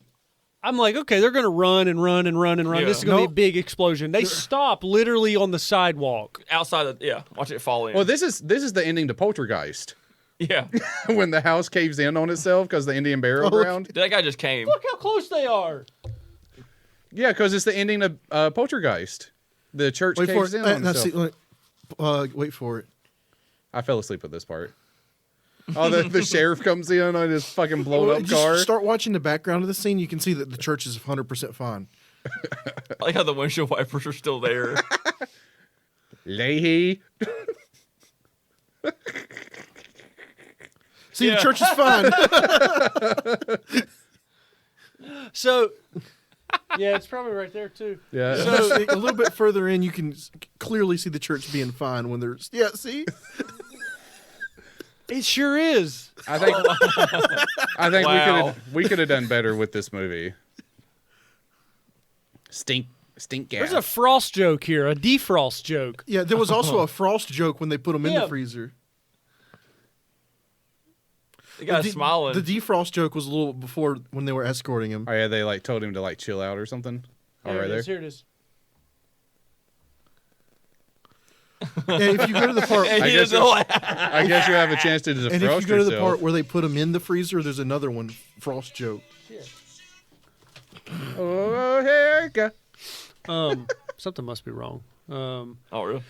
okay, they're gonna run and run and run and run. Yeah. This is gonna Nope. be a big explosion. They stop literally on the sidewalk. Outside of watch it fall in. well, this is the ending to Poltergeist yeah. when the house caves in on itself because the Indian burial ground. That guy just came. Look how close they are. Yeah, because it's the ending of Poltergeist. The church Wait for caves it. in on Now, itself. see, wait for it. I fell asleep at this part. Oh, the sheriff comes in on his fucking blown up Just car. start watching the background of the scene. You can see that the church is 100% fine. I like how the windshield wipers are still there. Leahy. See, Yeah. the church is fine. So, yeah, it's probably right there too. Yeah. So a little bit further in, you can clearly see the church being fine when there's. Yeah, see? It sure is. I think Wow. we could have done better with this movie. Stink gas. There's a frost joke here, a defrost joke. Yeah, there was also a frost joke when they put him in Yeah. the freezer. The guy's smiling. The defrost joke was a little before when they were escorting him. Oh yeah, they like told him to like chill out or something. Oh, right there. Here it is. And if you go to the part, And I he guess doesn't laugh. I guess you have a chance to defrost and if you go to the yourself. part where they put him in the freezer, there's another one frost joke. Oh, here you go. Something must be wrong. Oh, really?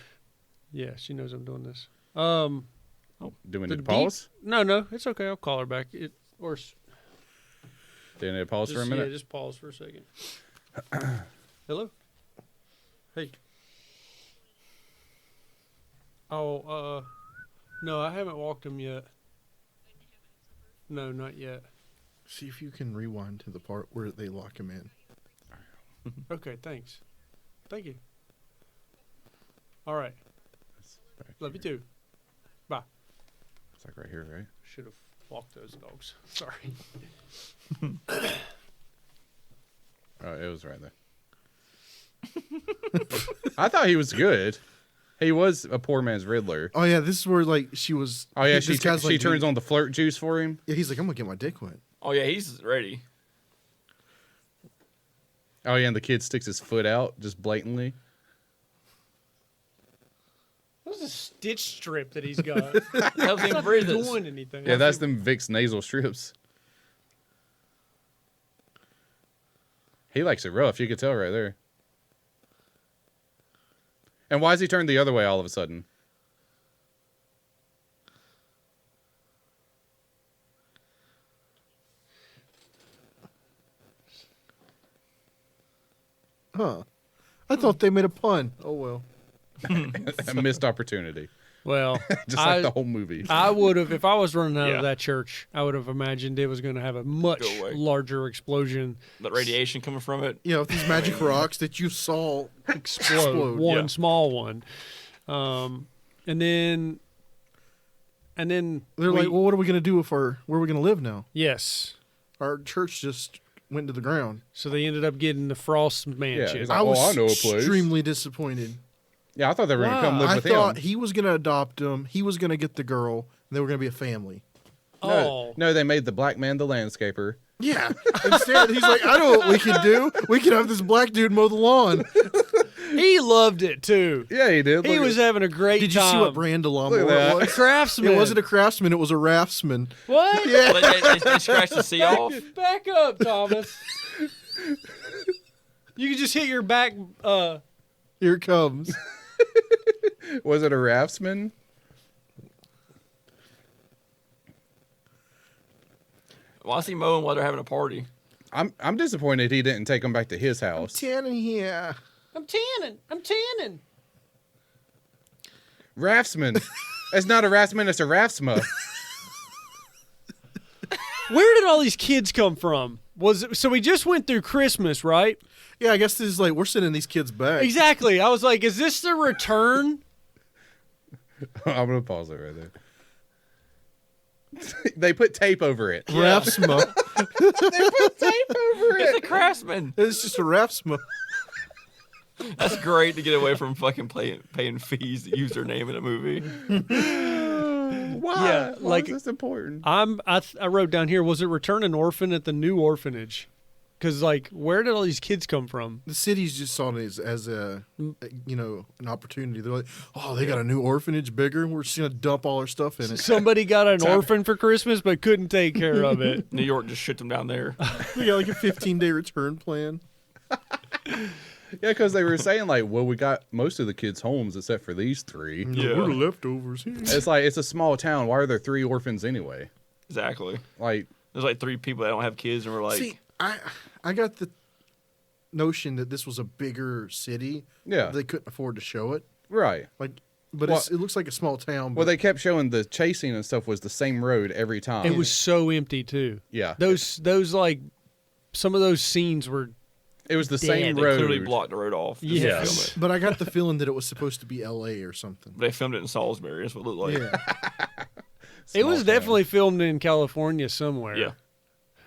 Yeah, she knows I'm doing this. Do we need to pause? No, it's okay. I'll call her back. Do we need to pause for a Just, minute? yeah, just pause for a second. Hello? Hey. Oh, no, I haven't walked him yet. No, not yet. See if you can rewind to the part where they lock him in. Okay, thanks. Thank you. All right. Back Love you here. too. Bye. It's like right here, right? Should have walked those dogs. Sorry. Oh, it was right there. I thought he was good. He was a poor man's Riddler. Oh yeah, this is where like she was. Oh yeah, this she guy's like, turns on the flirt juice for him. Yeah, he's like, I'm gonna get my dick wet. Oh, yeah, he's ready. Oh yeah, and the kid sticks his foot out just blatantly. What's a stitch strip that he's got? Helps him Not breathe. doing anything. Yeah, that's them Vicks nasal strips. He likes it rough. You could tell right there. And why is he turned the other way all of a sudden? Huh? I thought they made a pun. Oh well. A missed opportunity. Well, Just like the whole movie. I would have, if I was running out Yeah. of that church, I would have imagined it was going to have a much Go away. larger explosion. The radiation coming from it. You know, these magic rocks that you saw explode. One Yeah. small one. And then They're like, well, what are we gonna do if where are we gonna live now? yes. Our church just went to the ground. So they ended up getting the Frost Mansion. he's like, I was I know a place. extremely disappointed. Yeah, I thought they were going to come Wow. live I with thought him. he was gonna adopt him. He was gonna get the girl, and they were gonna be a family. Oh, No, they made the black man the landscaper. Yeah. Instead, he's like, I know what we can do. We can have this black dude mow the lawn. he loved it too. Yeah, he did. He was having a great Did you time. see what brand of lawnmower Look at it that. A was? craftsman. It wasn't a craftsman. It was a raftsman. what? Yeah. They scratched the sea off. Back up, Thomas. You can just hit your back. Here it comes. Was it a raftsman? Why is he mowing while they're having a party? I'm disappointed he didn't take him back to his house. Tanning here. I'm tanning. Raftsman. It's not a raftsman, it's a raftsma. Where did all these kids come from? So we just went through Christmas, right? Yeah, I guess this is like we're sending these kids back. Exactly. I was like, is this the return? I'm going to pause it right there. They put tape over it. Raftsma. It's a craftsman. It's just a raftsma. That's great to get away from fucking paying fees to use their name in a movie. Why? Yeah, Why like- is this important? I wrote down here, was it return an orphan at the new orphanage? Because, like, where did all these kids come from? The cities just saw it as a an opportunity. They're like, oh, they got a new orphanage bigger. We're just gonna dump all our stuff in it. Somebody got an orphan for Christmas but couldn't take care of it. New York just shipped them down there. We got like a 15-day return plan. Yeah, because they were saying, like, well, we got most of the kids' homes except for these three. Yeah. We're leftovers. It's like, it's a small town. Why are there 3 orphans anyway? Exactly. Like, There's like 3 people that don't have kids, and we're like, See, I got the notion that this was a bigger city. Yeah. They couldn't afford to show it. right. Like, but Well- it looks like a small town. But Well, they kept showing the chasing and stuff was the same road every time. It was so empty, too. Yeah. Those like, some of those scenes were, It was the Dead. same they road. clearly blocked the road off. Just to Yes. film it. But I got the feeling that it was supposed to be L.A. or something. But they filmed it in Salisbury. That's what it looked like. Yeah. It was Small town. definitely filmed in California somewhere. Yeah.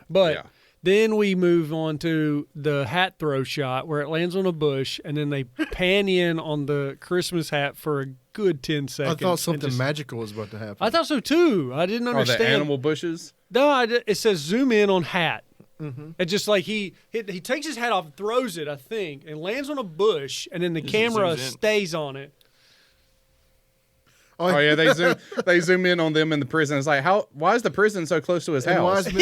But Yeah. then we move on to the hat throw shot where it lands on a bush, and then they pan in on the Christmas hat for a good 10 I seconds. thought and something just- magical was about to happen. I thought so too. I didn't Oh, understand. the animal bushes. No, it says zoom in on hat. It's just like he takes his hat off, throws it, I think, and lands on a bush, and then the Just camera zooms in. stays on it. Oh yeah, they zoom in on them in the prison. It's like, why is the prison so close to his and why house? is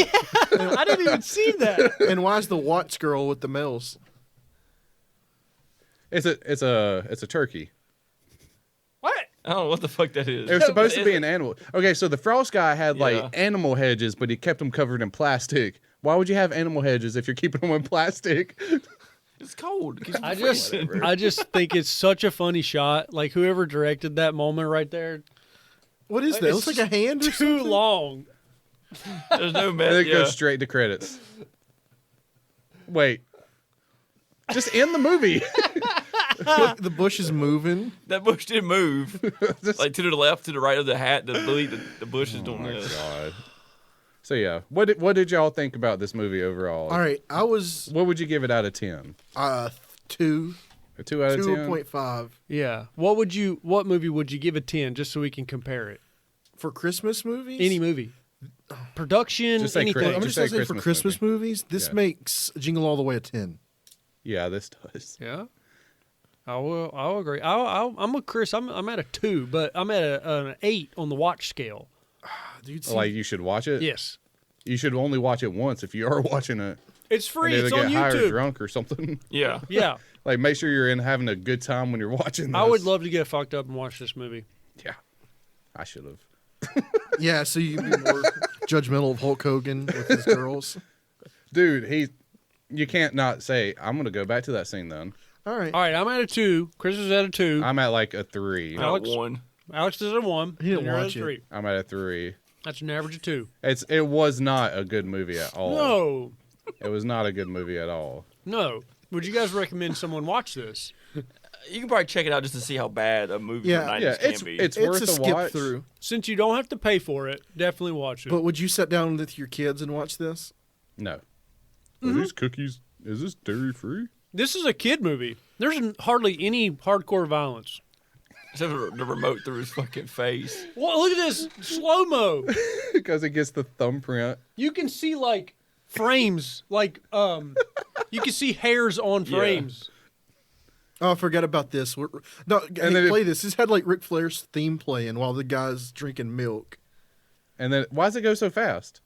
I didn't even see that. and why is the watch girl with the males? It's a turkey. What? I don't know what the fuck that is. It was supposed to Is be it- an animal. Okay, so the Frost guy had Yeah. like animal hedges, but he kept them covered in plastic. Why would you have animal hedges if you're keeping them in plastic? It's cold. It keeps I me just freezing. I just think it's such a funny shot. Like whoever directed that moment right there, What is that? It looks like a hand or too something. long. There's no And mess. it Yeah. goes straight to credits. Wait. Just end the movie. Look, the bush is moving. That bush didn't move. Just- Like to the left, to the right of the hat. The bush is Oh doing my this. god. So yeah, what did y'all think about this movie overall? All right, I was What would you give it out of 10? 2, A 2 out of 10? 2.5 Yeah. What movie would you give a 10 just so we can compare it? for Christmas movies. Any movie. Production, Just say anything. Chris- I'm Just just say gonna say for Christmas Christmas movies, this Yeah. makes Jingle All the Way a 10. Yeah, this does. Yeah. I'll agree. I'm a Chris. I'm at a 2, but I'm at an 8 on the watch scale. Dude, see, Like you should watch it. Yes. You should only watch it once if you are watching it. It's And free. either It's get on high or YouTube. drunk or something. Yeah. Yeah. Like make sure you're in having a good time when you're watching this. I would love to get fucked up and watch this movie. Yeah. I should have. yeah, so you'd be more judgmental of Hulk Hogan with his girls. Dude, you can't not say, I'm gonna go back to that scene then. All right. All right, I'm at a 2. Chris is at a 2. I'm at like a 3. Not Alex? one. Alex is at a 1. He didn't and you're at watch a it. 3. I'm at a 3. That's an average of 2. It was not a good movie at all. No. It was not a good movie at all. No. Would you guys recommend someone watch this? You can probably check it out just to see how bad a movie Yeah. from the 90s Yeah, can be. it's It's worth a a skip watch. through. Since you don't have to pay for it, definitely watch it. But would you sit down with your kids and watch this? No. Are these cookies? Is this dairy free? This is a kid movie. There's hardly any hardcore violence. Except for the remote through his fucking face. Well, look at this slow-mo. Because it gets the thumbprint. You can see like frames, like you can see hairs on Yeah. frames. Oh, I forgot about this. No, then hey, it- play this. This had like Ric Flair's theme playing while the guy's drinking milk. And then why does it go so fast?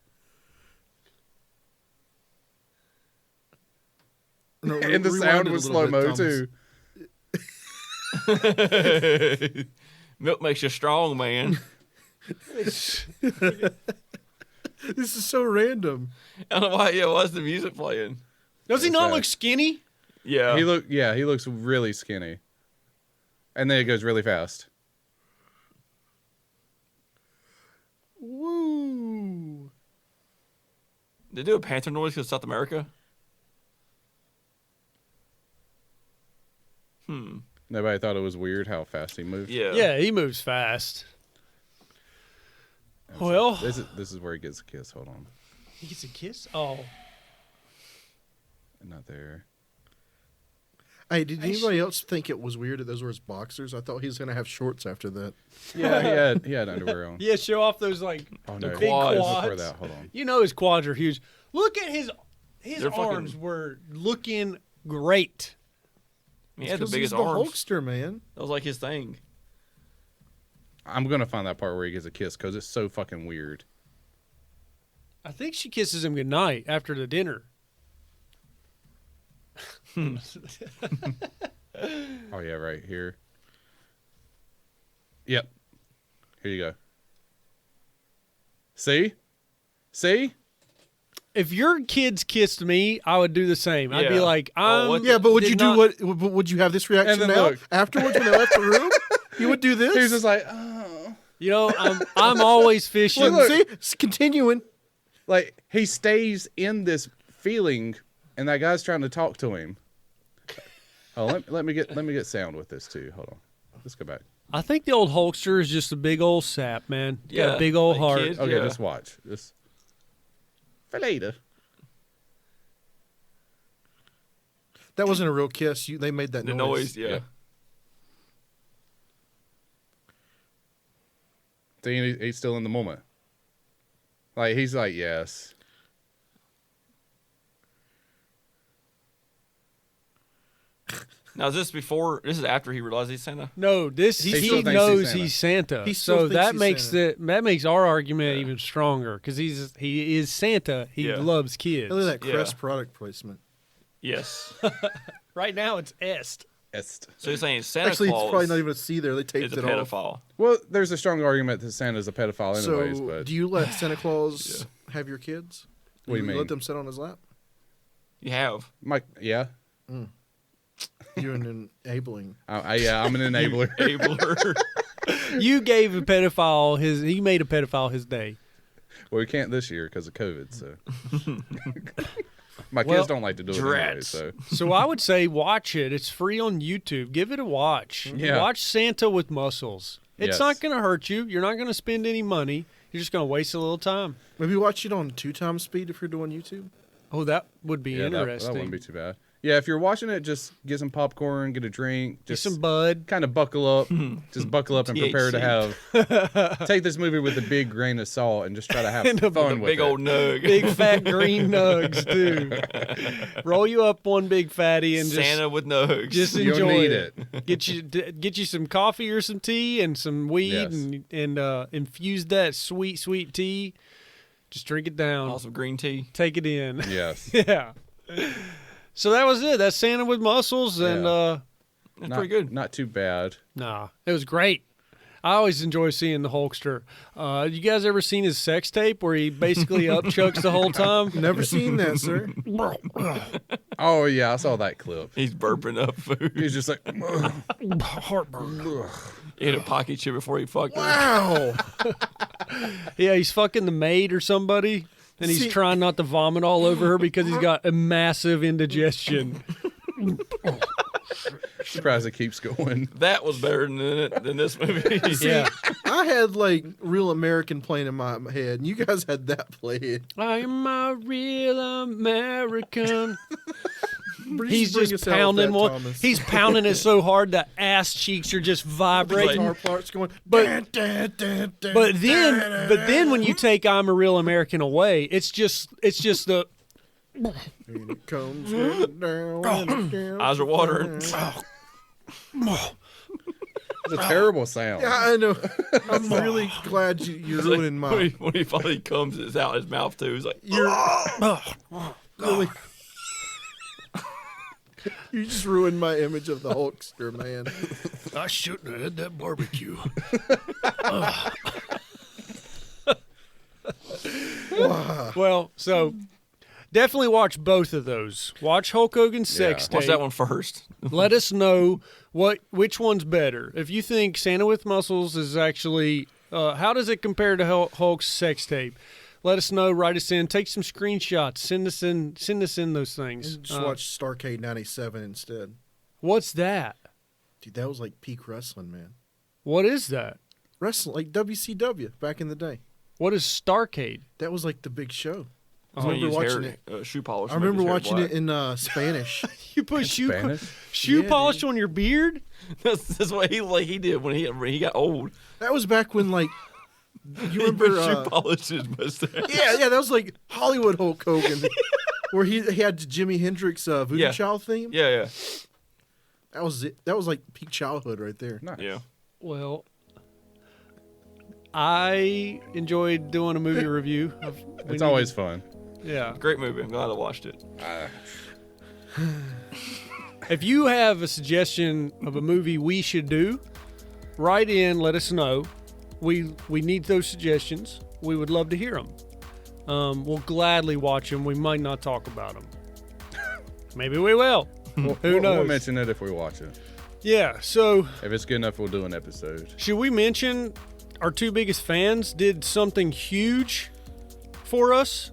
No, And the rewind sound it a was little slow mo bit, Thomas. too. Milk makes you strong, man. This is so random. I don't know why. Yeah, why's the music playing? Does he That's not right. look skinny? Yeah. He looks really skinny. And then it goes really fast. Woo! They do a panther noise because South America. Nobody thought it was weird how fast he moved. Yeah. Yeah, he moves fast. Well, This is where he gets a kiss. Hold on. he gets a kiss. Oh, Not there. Hey, did anybody else think it was weird that those were his boxers? I thought he was gonna have shorts after that. Yeah, he had underwear on. yeah. Show off those like Oh the no. big quads. quads. Before that, hold on. You know his quads are huge. Look at his They're fucking- arms were looking great. He had the 'Cause biggest he's the arms. Hulkster, man. That was like his thing. I'm gonna find that part where he gets a kiss because it's so fucking weird. I think she kisses him goodnight after the dinner. Oh yeah, right here. Yep. Here you go. See? If your kids kissed me, I would do the same. I'd be Yeah. like, Oh, what Yeah, but would did you do not- what? Would you have this reaction And then now? look. Afterwards, when they left the room, you would do this. He's just like, oh. You know, I'm always fishing. Look, see, it's continuing. Like he stays in this feeling, and that guy's trying to talk to him. Oh, let me get sound with this too. Hold on. Let's go back. I think the old Hulkster is just a big old sap, man. Got a big old like heart. kids. Okay, Yeah. just watch. Just for later. That wasn't a real kiss. They made that The noise. noise, yeah. Yeah. See, he's still in the moment. Like he's like, yes. Now, is this before? This is after he realized he's Santa? No, He he still thinks knows he's he's Santa. He still So thinks that he's makes Santa. that makes our argument even stronger because he is Santa. He Yeah. loves kids. Look at that Yeah. Crest product placement. Yes. Right now it's Est. Est. So you're saying Santa Actually, Claus it's probably not even a C there. They taped is a it off. pedophile. Well, there's a strong argument that Santa's a pedophile anyways, So, but do you let Santa Claus have your kids? What do you mean? Let them sit on his lap? You have. yeah. You're an enabling. Yeah, I'm an enabler. Abler. You gave a pedophile his. He made a pedophile his day. Well, we can't this year because of COVID, so. My Well, kids don't like to do it anyway, drats. so. So I would say watch it. It's free on YouTube. Give it a watch. Yeah. Watch Santa with Muscles. It's Yes. not going to hurt you. You're not going to spend any money. You're just going to waste a little time. Maybe watch it on 2x speed if you're doing YouTube. Oh, that would be Yeah, that interesting. wouldn't be too bad. Yeah, if you're watching it, just get some popcorn, get a drink, Get just some bud. kind of buckle up. Just buckle up and prepare to have. Take this movie with a big grain of salt and just try to have And a fun with Big it. old nug. Big fat green nugs, too. Roll you up one big fatty and Santa with nugs. just You'll enjoy need it. Get you some coffee or some tea and some weed Yes. and infuse that sweet tea. Just drink it down. Also green tea. Take it in. Yes. Yeah. So that was it. That's Santa with Muscles, and Yeah. That's Not, pretty good. Not too bad. nah, it was great. I always enjoy seeing the Hulkster. You guys ever seen his sex tape where he basically upchucks the whole time? Never seen that, sir. Oh, yeah, I saw that clip. He's burping up food. He's just like, Heartburn. He ate a pocket chip before he fucked her. Wow. Yeah, he's fucking the maid or somebody, and he's See- trying not to vomit all over her because he's got a massive indigestion. surprised it keeps going. That was better than this movie. Yeah. I had like Real American playing in my head, and you guys had that playing. I am a real American. He's Bring just us out with pounding that, one. Thomas. He's pounding it so hard that ass cheeks are just vibrating. Guitar parts going. But then when you take "I'm a Real American" away, it's just the And it comes running down, and down. Eyes are watering. It's a terrible sound. Yeah, I know. I'm really glad you're ruining my. When he finally comes, it's out his mouth too. He's like, You're really. You just ruined my image of the Hulkster, man. I shouldn't have had that barbecue. Well, so definitely watch both of those. Watch Hulk Hogan's sex tape. watch that one first. Let us know which one's better. If you think Santa with Muscles is actually, how does it compare to Hulk's sex tape? Let us know. Write us in. Take some screenshots. Send us in those things. Just watch Starcade '97 instead. What's that? Dude, that was like peak wrestling, man. What is that? Wrestling, like WCW back in the day. What is Starcade? That was like the big show. I So remember watching it. Shoe polish. I remember watching it in Spanish. You put Spanish? shoe Yeah, polish dude. on your beard? That's what he did when he got old. That was back when, like, you He remember? put shoe polish in his mustache. Yeah, that was like Hollywood Hulk Hogan, where he had the Jimi Hendrix Voodoo Yeah. Child theme. Yeah. That was it. That was like peak childhood right there. Nice. Yeah. Well, I enjoyed doing a movie review. It's always fun. Yeah. Great movie. I'm glad I watched it. If you have a suggestion of a movie we should do, write in, let us know. We need those suggestions. We would love to hear them. We'll gladly watch them. We might not talk about them. Maybe we will. Who We'll knows? mention it if we watch it. Yeah, so If it's good enough, we'll do an episode. should we mention our two biggest fans did something huge for us?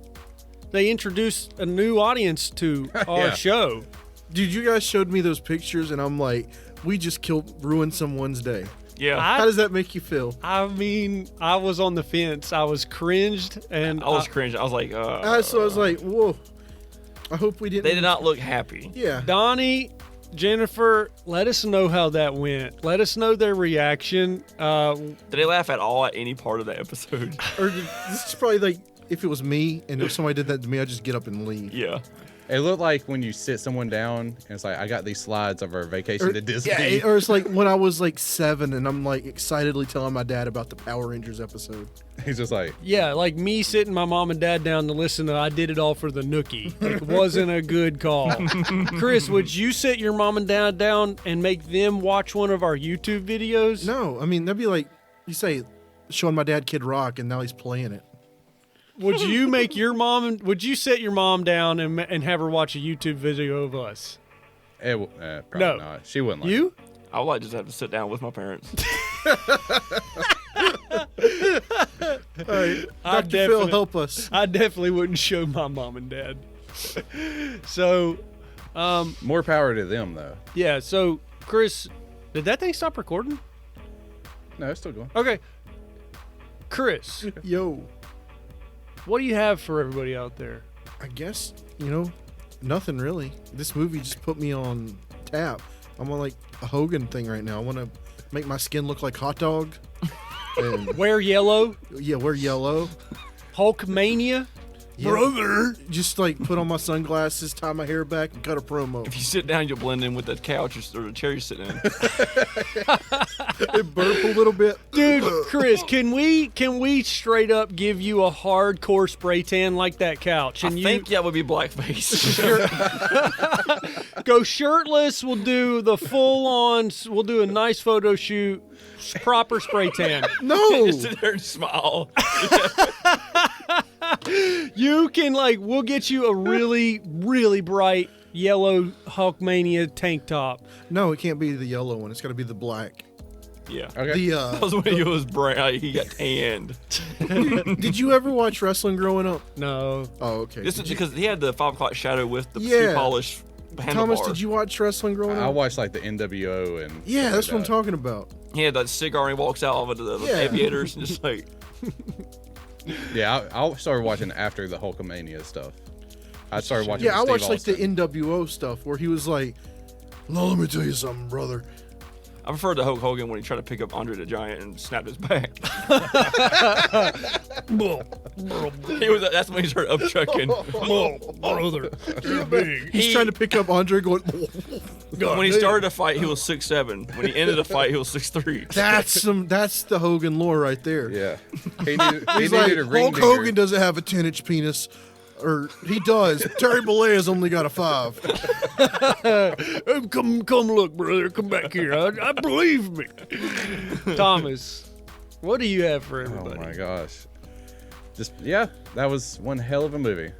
They introduced a new audience to our Yeah. show. Dude, you guys showed me those pictures, and I'm like, we just ruined someone's day. Yeah. How does that make you feel? I mean, I was on the fence. I was cringed, and I was cringing. I was like, So I was like, whoa. I hope we didn't. they did not look happy. Yeah. Donnie, Jennifer, let us know how that went. Let us know their reaction. Did they laugh at all at any part of that episode? Or this is probably like if it was me and if somebody did that to me, I'd just get up and leave. Yeah. It looked like when you sit someone down and it's like, I got these slides of our vacation to Disney. Yeah, or it's like when I was like 7 and I'm like excitedly telling my dad about the Power Rangers episode. He's just like, Yeah, like me sitting my mom and dad down to listen to I Did It All for the Nookie. It wasn't a good call. Chris, would you sit your mom and dad down and make them watch one of our YouTube videos? No, I mean that'd be like you say showing my dad Kid Rock and now he's playing it. Would you make your mom? Would you sit your mom down and have her watch a YouTube video of us? probably No. not. She wouldn't like You? I would like just have to sit down with my parents. All right, I Dr. Phil, definitely- help us. I definitely wouldn't show my mom and dad. So, it. More power to them, though. yeah. So, Chris, did that thing stop recording? No, it's still going. Okay. Chris, Yo, what do you have for everybody out there? I guess nothing really. This movie just put me on tap. I'm on like a Hogan thing right now. I want to make my skin look like hot dog. And Wear yellow, yeah, wear yellow. Hulkmania. Yeah. Brother, just like put on my sunglasses, tie my hair back, and cut a promo. If you sit down, you'll blend in with the couch or the chair you're sitting in. It burp a little bit. Dude, Chris, can we straight up give you a hardcore spray tan like that couch? I And think that would be blackface. go shirtless. We'll do the full on. We'll do a nice photo shoot, proper spray tan. No, Just sit there and smile. You can we'll get you a really, really bright yellow Hulkmania tank top. no, it can't be the yellow one. It's got to be the black. Yeah. Okay. The That was when he was brown. He got tanned. did you ever watch wrestling growing up? No, Oh, okay. This is because he had the 5 o'clock shadow with the Yeah. shoe polish handlebar. Thomas, did you watch wrestling growing I up? watched like the NWO and Yeah, stuff that's like what I'm that. talking about. He had that cigar and he walks out of the Yeah. aviators and just like, Yeah, I started watching after the Hulkamania stuff. I started watching. Yeah, I Steve watched like the Austin. NWO stuff where he was like, "No, let me tell you something, brother." I prefer the Hulk Hogan when he tried to pick up Andre the Giant and snapped his back. That's when he started upchucking. brother, you're big. He's trying to pick up Andre, going, When he started a fight, he was 6'7". When he ended a fight, he was 6'3". That's the Hogan lore right there. Yeah, he needed He's like, a ring Hulk digger. Hogan doesn't have a 10-inch penis. Or he does. Terry Bollea's only got a 5. Come look, brother. Come back here. I believe me. Thomas, what do you have for Oh everybody? my gosh! That was one hell of a movie.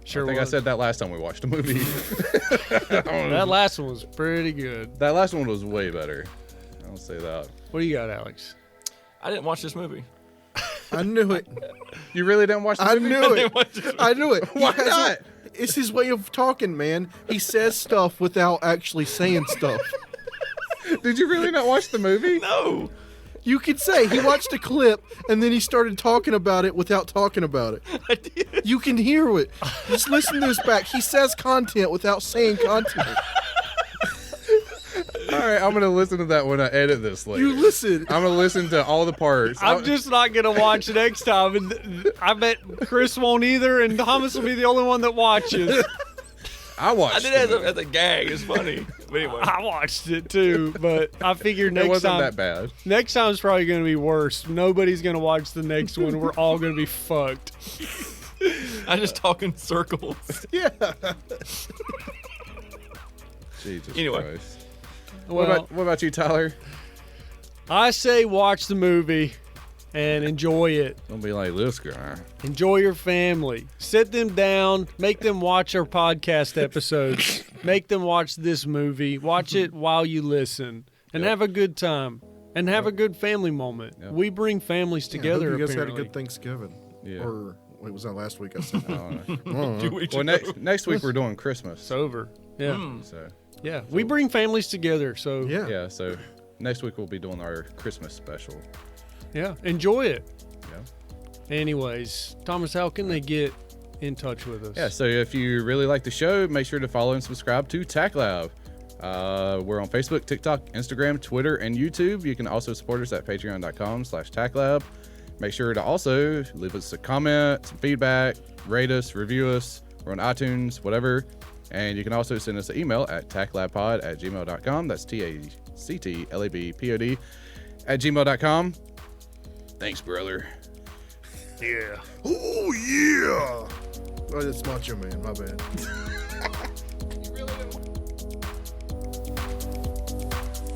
Sure I think I was. said that last time we watched a movie. That last one was pretty good. That last one was way better. I'll say that. What do you got, Alex? I didn't watch this movie. I knew it. You really didn't watch the I movie? knew it. I knew it. Why He has not? it. It's his way of talking, man. He says stuff without actually saying stuff. Did you really not watch the movie? No. You could say he watched a clip and then he started talking about it without talking about it. I did. You can hear it. Just listen to this back. He says content without saying content. All right, I'm gonna listen to that when I edit this later. You listen. I'm gonna listen to all the parts. I'm just not gonna watch next time, and I bet Chris won't either, and Thomas will be the only one that watches. I watched. I did it the movie. as a gag. It's funny. But anyway. I watched it too, but I figured It next wasn't time. that bad. Next time's probably gonna be worse. Nobody's gonna watch the next one. We're all gonna be fucked. I just talk in circles. Yeah. Jesus Anyway. Christ. Well, What about you, Tyler? I say watch the movie and enjoy it. Don't be like this guy. Enjoy your family. Sit them down. Make them watch our podcast episodes. Make them watch this movie. Watch it while you listen. And Yep. have a good time. And have a good family moment. Yep. We bring families together, I hope you guys apparently. had a good Thanksgiving. Yeah. Or wait, was that last week? I said. I don't know. 2 weeks Well, ago. next week we're doing Christmas. It's over. Yeah. Mm. So Yeah. We bring families together. So Yeah. yeah, so Next week we'll be doing our Christmas special. Yeah, enjoy it. Yeah. Anyways, Thomas, how can they get in touch with us? Yeah, so if you really like the show, make sure to follow and subscribe to TACT Lab. We're on Facebook, TikTok, Instagram, Twitter, and YouTube. You can also support us at patreon.com/TACT Lab. Make sure to also leave us a comment, some feedback, rate us, review us. We're on iTunes, whatever. And you can also send us an email at tactlabpod@gmail.com. That's TACTLABPOD@gmail.com. Thanks, brother. Yeah. Oh, yeah. Oh, that's Macho Man. My bad.